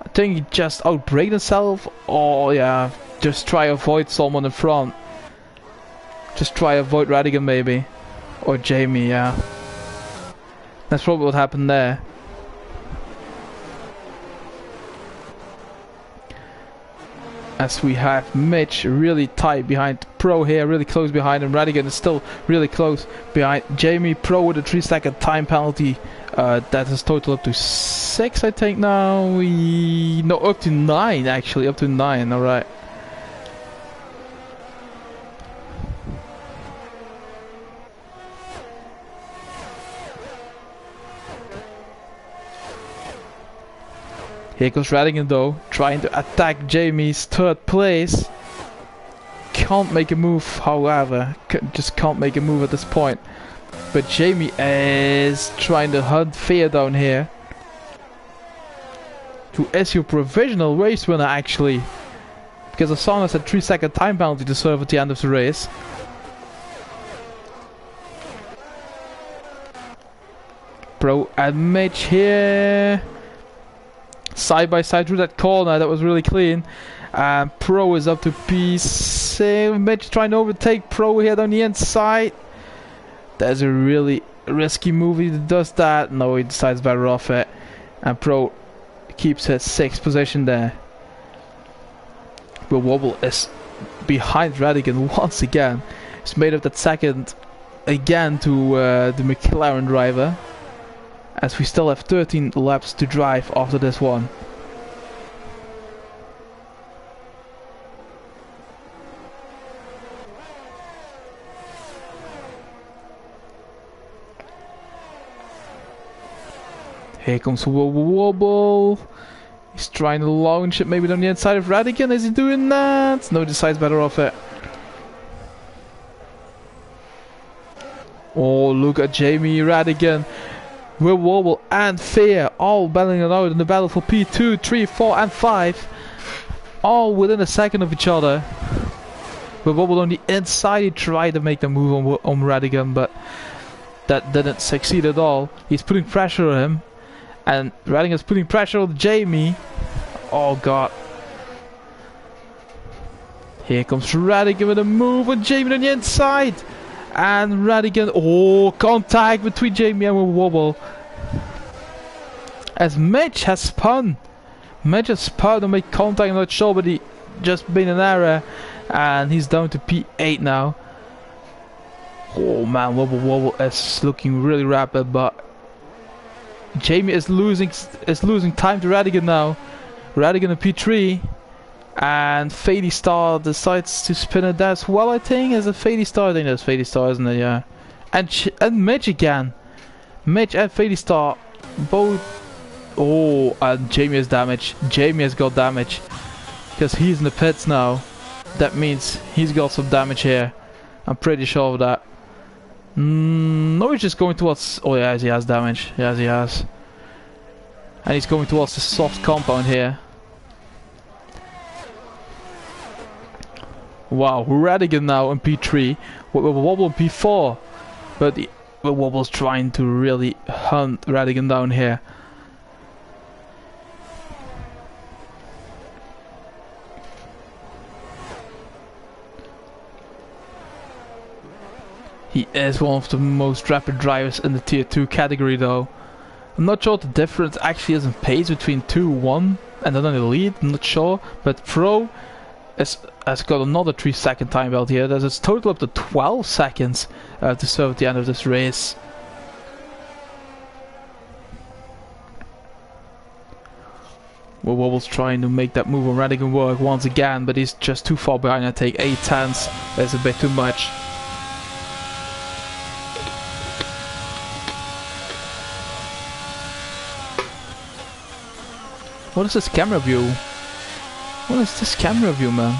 I think he just outbraked himself, or yeah, just try to avoid someone in front. Just try to avoid Radigan maybe, or Jamie. Yeah, that's probably what happened there. As we have Mitch really tight behind Pro here, really close behind him. Radigan is still really close behind Jamie. Pro with a 3-second time penalty. That is total up to 6, I think now. No, up to 9 actually, up to 9, alright. Here goes Radigan though, trying to attack Jamie's third place. Can't make a move, however, just can't make a move at this point. But Jamie is trying to hunt Fear down here, who is your provisional race winner actually, because Hassan has a 3-second time penalty to serve at the end of the race. Pro and Mitch here, side by side through that corner. That was really clean. And Pro is up to P6. Mitch trying to overtake Pro here down the inside. That's a really risky move. He does that. No, he decides better off it. And Pro keeps his 6th position there. Will Wobble is behind Radigan once again. He's made up that second again to the McLaren driver, as we still have 13 laps to drive after this one. Here comes Wobble. He's trying to launch it maybe on the inside of Radigan. Is he doing that? No, he decides better off it. Oh, look at Jamie Radigan. Will Wobble and Fear all battling it out in the battle for P2, 3, 4 and 5. All within a second of each other. Will Wobble on the inside, he tried to make the move on Radigan, but that didn't succeed at all. He's putting pressure on him. And Radigan's putting pressure on Jamie. Oh god. Here comes Radigan with a move on Jamie on the inside. And Radigan, oh, contact between Jamie and Wobble. As Mitch has spun. Mitch has spun to make contact, I'm not sure, but he just made an error. And he's down to P8 now. Oh man, Wobble is looking really rapid, but Jamie is losing time to Radigan now. Radigan in P3. And Fady Star decides to spin it as well, I think. Is it Fady Star? I think that's Fady Star, isn't it? Yeah. And Mitch again. Mitch and Fady Star both. Oh, and Jamie has damage. Jamie has got damage. Because he's in the pits now. That means he's got some damage here. I'm pretty sure of that. No, he's just going towards... Oh, yes, he has damage. Yes, he has. And he's going towards the soft compound here. Wow, Radigan now in P3. Wobble in P4. But Wobble's trying to really hunt Radigan down here. He is one of the most rapid drivers in the tier 2 category though. I'm not sure what the difference actually is in pace between 2-1 and then the lead, I'm not sure. But Pro has got another 3-second time belt here. There's a total up to 12 seconds to serve at the end of this race. Well, Wobble's trying to make that move on Radigan work once again, but he's just too far behind. I take 8 tenths. That's a bit too much. What is this camera view? What is this camera view, man?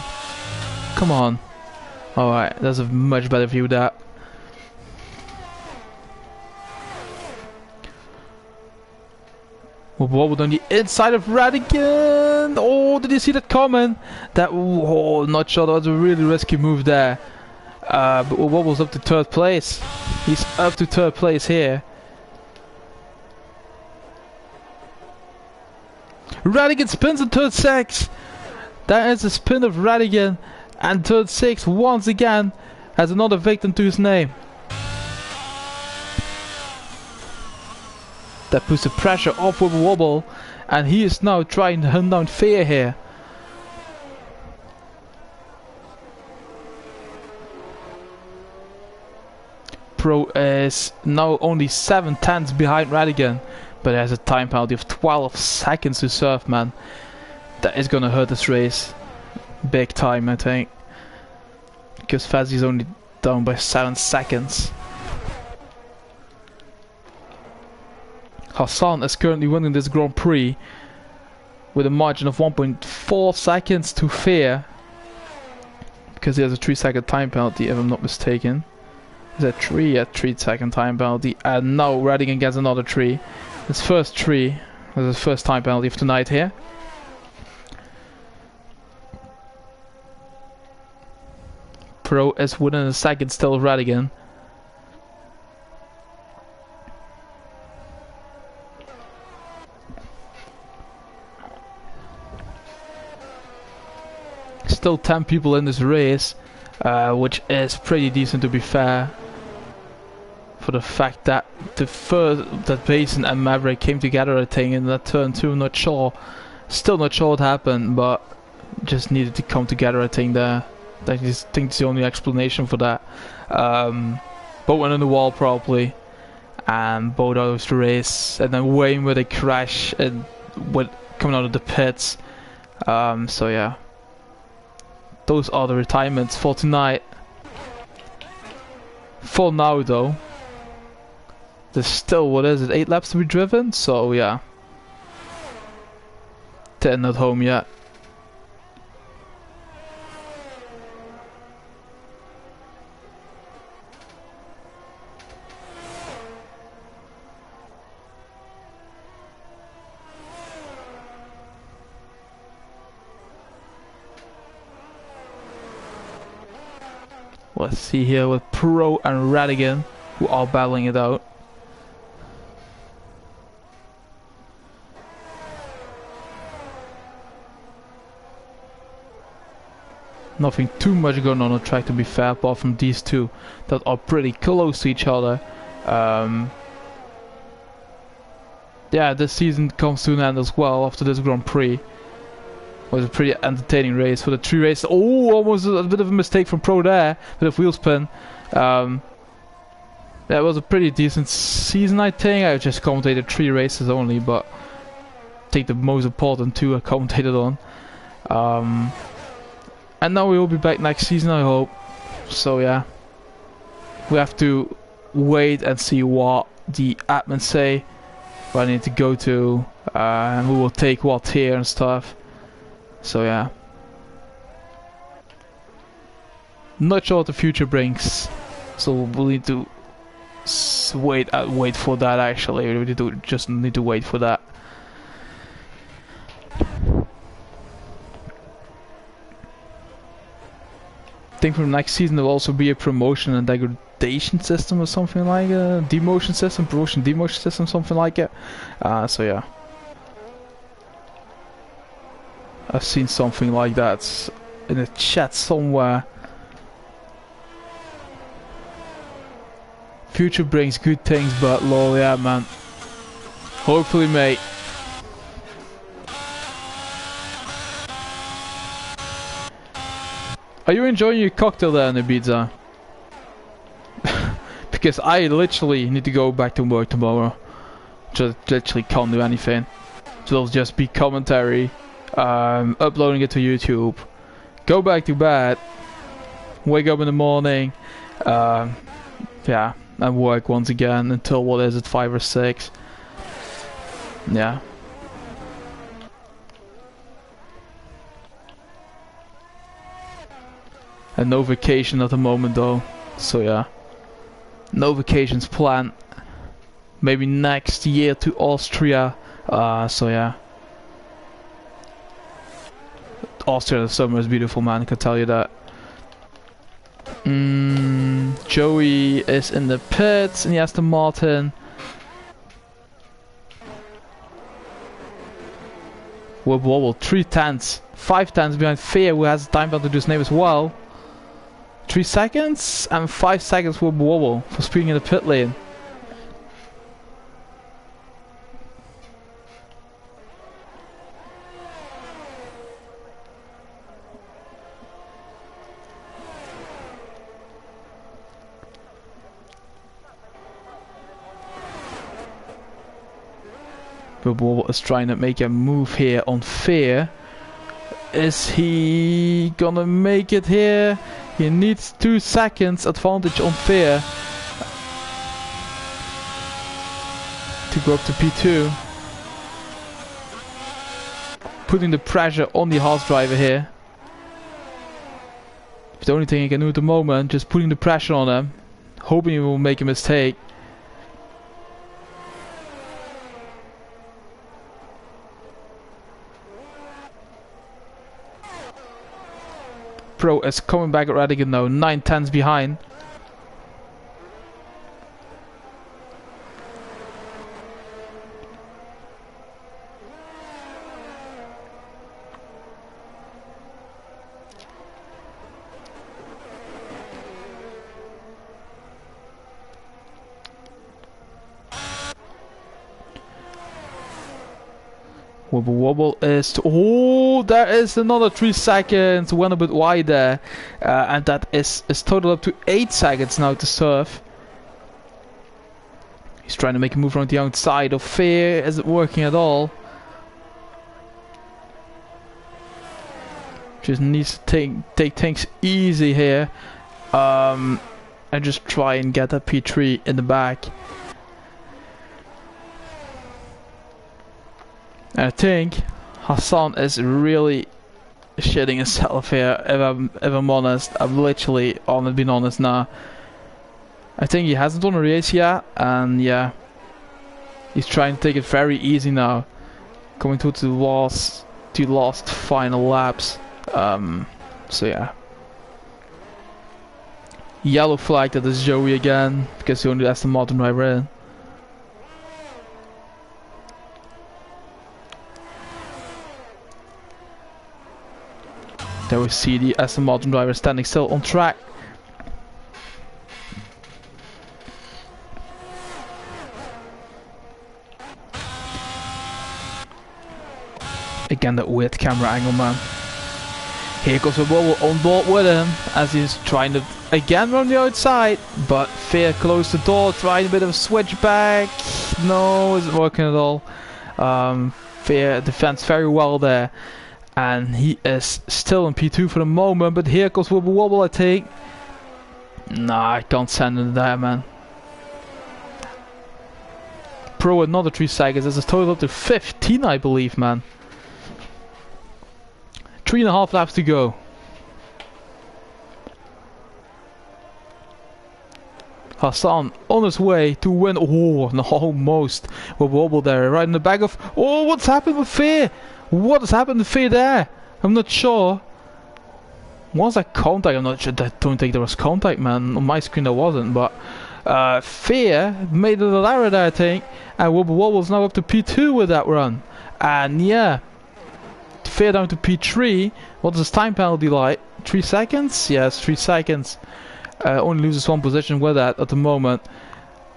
Come on. Alright, that's a much better view that. We'll wobble on the inside of Radigan. Oh, did you see that coming? That, oh, not sure. That was a really risky move there. But Wobble's up to 3rd place. He's up to 3rd place here. Radigan spins in 3rd 6. That is a spin of Radigan. And 3rd 6 once again has another victim to his name. That puts the pressure off with Wobble. And he is now trying to hunt down Fear here. Pro is now only 7 tenths behind Radigan. But has a time penalty of 12 seconds to serve, man. That is gonna hurt this race. Big time, I think. Because Fazzy's only down by 7 seconds. Hassan is currently winning this Grand Prix. with a margin of 1.4 seconds to Fear, because he has a 3-second time penalty if I'm not mistaken. Is that 3? Yeah, 3-second time penalty. And now Radigan gets another 3. His first 3. That's his first time penalty of tonight here. Pro is within a second still of Radigan. Still 10 people in this race, which is pretty decent to be fair. For the fact that that Basin and Maverick came together, I think, in that turn 2. Not sure, still not sure what happened, but just needed to come together. I think there. I just think it's the only explanation for that. Both went on the wall probably, and both out of the race, and then Wayne with a crash and coming out of the pits. So yeah, those are the retirements for tonight. For now though, there's still, what is it, 8 laps to be driven, so yeah. 10 not home yet. Let's see here with Pro and Radigan, who are battling it out. Nothing too much going on the track to be fair, apart from these two that are pretty close to each other. Yeah, this season comes to an end as well after this Grand Prix. It was a pretty entertaining race for the 3 races. Oh, almost a bit of a mistake from Pro there, bit of wheel spin. Yeah, it was a pretty decent season, I think. I just commentated 3 races only, but I think the most important 2 I commentated on. And now we will be back next season, I hope. So yeah, we have to wait and see what the admins say, where I need to go to, and who will take what here and stuff. So yeah, not sure what the future brings, so we'll need to wait for that. Actually, we just need to wait for that. I think from next season there will also be a promotion and degradation system or something like a demotion system, promotion demotion system, something like it. So yeah, I've seen something like that in the chat somewhere. Future brings good things, but lol, yeah man. Hopefully, mate. Are you enjoying your cocktail there in Ibiza? Because I literally need to go back to work tomorrow. Just literally can't do anything. So it'll just be commentary, uploading it to YouTube, go back to bed, wake up in the morning, yeah, and work once again until, what is it, 5 or 6. Yeah. And no vacation at the moment though, so yeah, no vacations planned. Maybe next year to Austria, so yeah. Austria in the summer is beautiful, man, I can tell you that. Joey is in the pits in the Aston Martin. Wobble, 3 tenths, 5 tenths behind Fear, who has time to do his name as well. 3 seconds and 5 seconds for Wobble for speeding in the pit lane. But Wobble is trying to make a move here on Fear. Is he gonna make it here? He needs 2 seconds advantage on Fear to go up to P2. putting the pressure on the Haas driver here. It's the only thing he can do at the moment, just putting the pressure on him, hoping he will make a mistake. Pro is coming back at Radigan now, 9/10 behind. Wobble Wobble is to, oh, there is another 3 seconds, went a bit wide there, and that is total up to 8 seconds now to serve. He's trying to make a move around the outside of Fear, isn't working at all. Just needs to take things easy here, and just try and get that P3 in the back. I think Hassan is really shitting himself here, if I'm honest. I've literally been honest now. I think he hasn't done a race yet, and yeah, he's trying to take it very easy now, coming to the last final laps. So yeah, yellow flag, that is Joey again, because he only has the Martin driver in. There we see the Aston Martin driver standing still on track. Again, that weird camera angle, man. Here goes Wobble on board with him as he's trying to again run the outside, but Fear closed the door, trying a bit of a switchback. No, isn't working at all. Fear defends very well there. And he is still in P2 for the moment, but here goes Wobble Wobble, I think. Nah, I can't send him there, man. Pro another 3 seconds, that's a total up to 15, I believe, man. 3.5 laps to go. Hassan on his way to win. Oh, no, almost. Wobble Wobble there, right in the back of. Oh, what's happened with Fear? What has happened to Fear there? I'm not sure. Was that contact? I'm not sure. I don't think there was contact, man. On my screen there wasn't, but Fear made a little error there, I think. And Wobble Wobble's now up to P2 with that run. And yeah, Fear down to P3. What is his time penalty like? 3 seconds? Yes, 3 seconds. Only loses 1 position with that at the moment.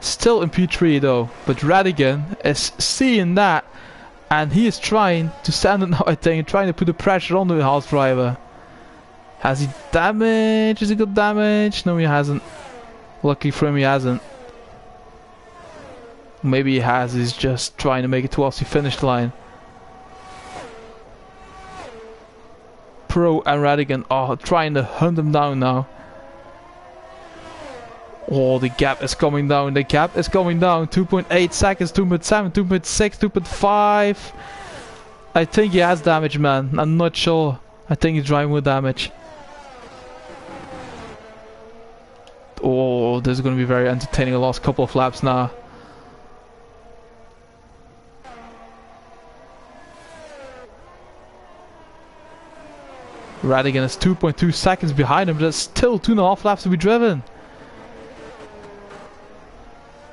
Still in P3 though. But Radigan is seeing that. And he is trying to stand it now, I think, trying to put the pressure on the Haas driver. Has he damage? Has he got damage? No, he hasn't. Lucky for him, he hasn't. Maybe he has, he's just trying to make it towards the finish line. Pro and Radigan are trying to hunt him down now. Oh, the gap is coming down, the gap is coming down. 2.8 seconds, 2.7, 2.6, 2.5. I think he has damage, man. I'm not sure. I think he's driving with damage. Oh, this is going to be very entertaining the last couple of laps now. Radigan is 2.2 seconds behind him, but there's still 2.5 laps to be driven.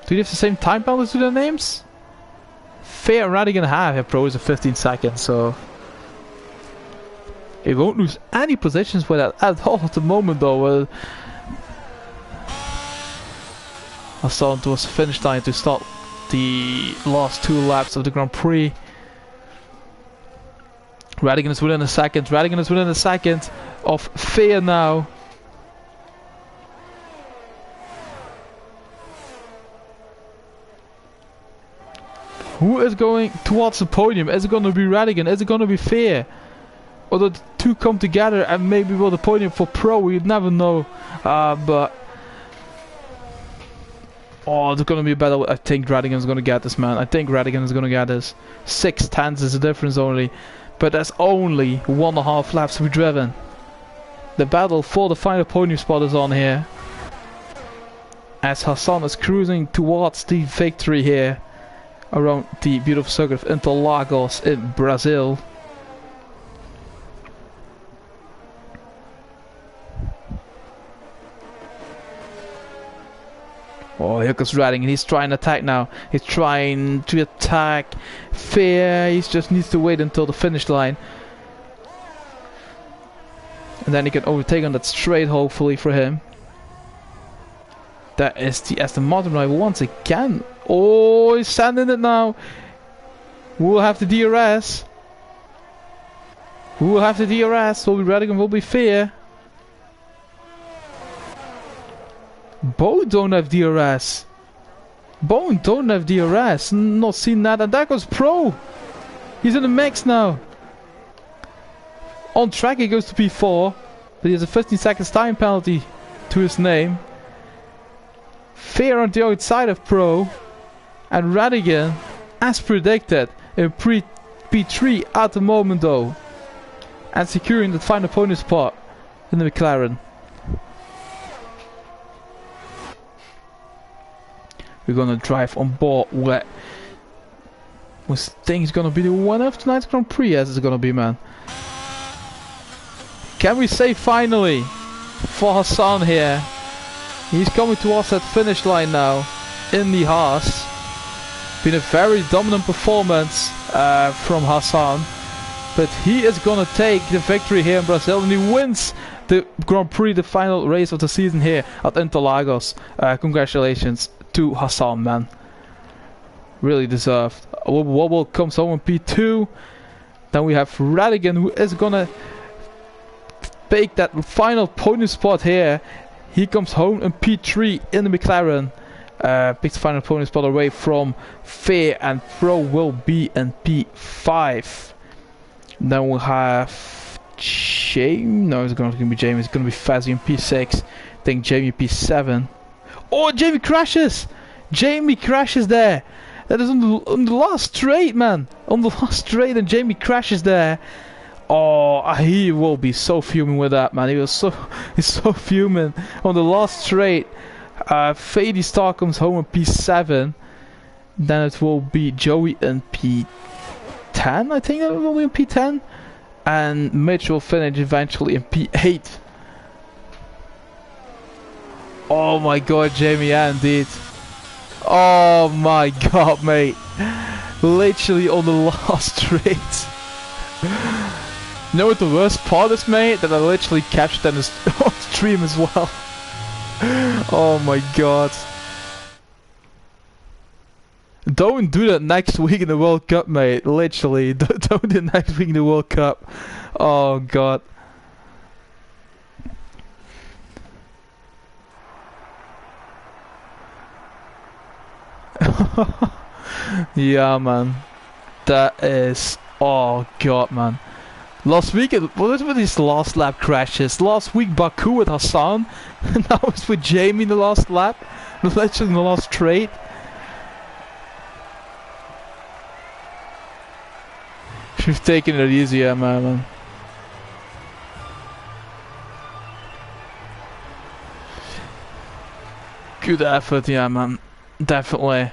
Do they have the same time penalties to their names? Fear and Radigan have. Yeah, Pro is a 15 seconds, so he won't lose any positions with that at all at the moment, though. I saw it was finish line to start the last 2 laps of the Grand Prix. Radigan is within a second. Radigan is within a second of Fear now. Who is going towards the podium? Is it going to be Radigan? Is it going to be Fear? Or the two come together and maybe will the podium for Pro? We'd never know. But oh, it's going to be a battle. I think Radigan's going to get this, man. I think Radigan is going to get this. 6 tenths is the difference only But there's only 1.5 laps to be driven. The battle for the final podium spot is on here, as Hassan is cruising towards the victory here around the beautiful circuit of Interlagos in Brazil. Oh, here comes Redding, and he's trying to attack now. He's trying to attack Fear. He just needs to wait until the finish line. And then he can overtake on that straight, hopefully, for him. That is the Aston Martin driver once again. Oh, he's sending it now. We'll have the DRS. We'll have the DRS. Will be Redding and will be Fear. Both don't have DRS. Both don't have DRS. Not seen that. And there goes Pro. He's in the mix now. On track he goes to P4. But he has a 15 seconds time penalty to his name. Fear on the outside of Pro. And Radigan, as predicted, in P3 at the moment though. And securing the final podium spot in the McLaren. We're gonna drive on board what we think is gonna be the winner of tonight's Grand Prix, as it's gonna be, man. Can we say finally for Hassan here? He's coming towards that finish line now in the Haas. Been a very dominant performance from Hassan, but he is gonna take the victory here in Brazil, and he wins the Grand Prix, the final race of the season here at Interlagos. Congratulations to Hassan, man. Really deserved. Wobble comes home in P2. Then we have Radigan, who is gonna take that final podium spot here. He comes home in P3 in the McLaren. Picks the final podium spot away from Fear, and Pro will be in P5. Then we'll have Jamie. No, it's going to be Jamie. It's going to be Fazzy in P6. I think Jamie P7. Oh, Jamie crashes! Jamie crashes there! That is on the last straight, man! On the last straight, and Jamie crashes there. Oh, he will be so fuming with that, man. He's so fuming on the last straight. Fady Star comes home in P7. Then it will be Joey in P10, I think it will be in P10. And Mitch will finish eventually in P8. Oh my god, Jamie, yeah, indeed. Oh my god, mate. Literally on the last straight. You know what the worst part is, mate? That I literally captured that on stream as well. Oh my god. Don't do that next week in the World Cup, mate. Literally. Don't do it next week in the World Cup. Oh god. Yeah, man. That is... Oh god, man. Last week, what was with these last lap crashes? Last week, Baku with Hassan. And now it's with Jamie in the last lap. Literally in the last straight. She's taking it easy, yeah, man. Good effort, yeah, man. Definitely.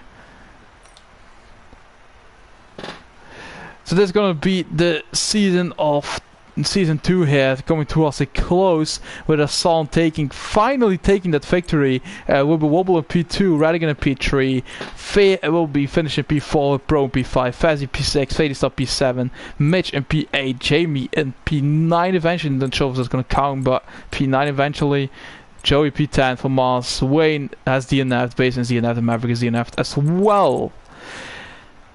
So this is gonna be the season 2 here, coming towards a close, with Hassan finally taking that victory. Will be Wobble in P2, Radigan in P3, Faye will be finishing P4, Pro in P5, Fazzy P6, Fady Star P7, Mitch in P8, Jamie in P9 eventually. Not sure if that's gonna count, but P9 eventually. Joey P10 for Mars. Wayne has DNF, Basin is DNF, and Maverick is DNF as well.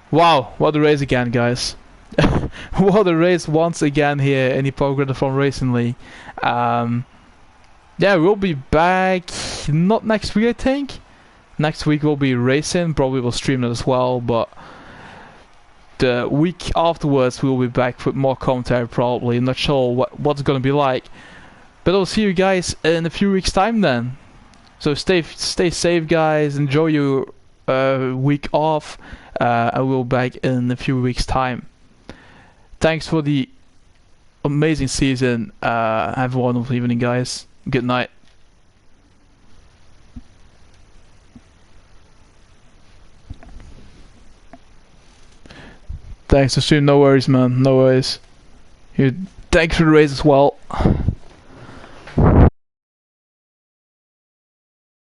Wow, what a race again, guys. What a race once again here in the Poker from Racing League. Yeah, we'll be back not next week, I think. Next week we'll be racing, probably we'll stream it as well, but the week afterwards we'll be back with more commentary probably. I'm not sure what's gonna be like. But I'll see you guys in a few weeks time then. So stay safe, guys, enjoy your week off. I will be back in a few weeks time. Thanks for the amazing season. Have a wonderful evening, guys. Good night. Thanks, assume no worries, man. No worries. You thanks for the raise as well.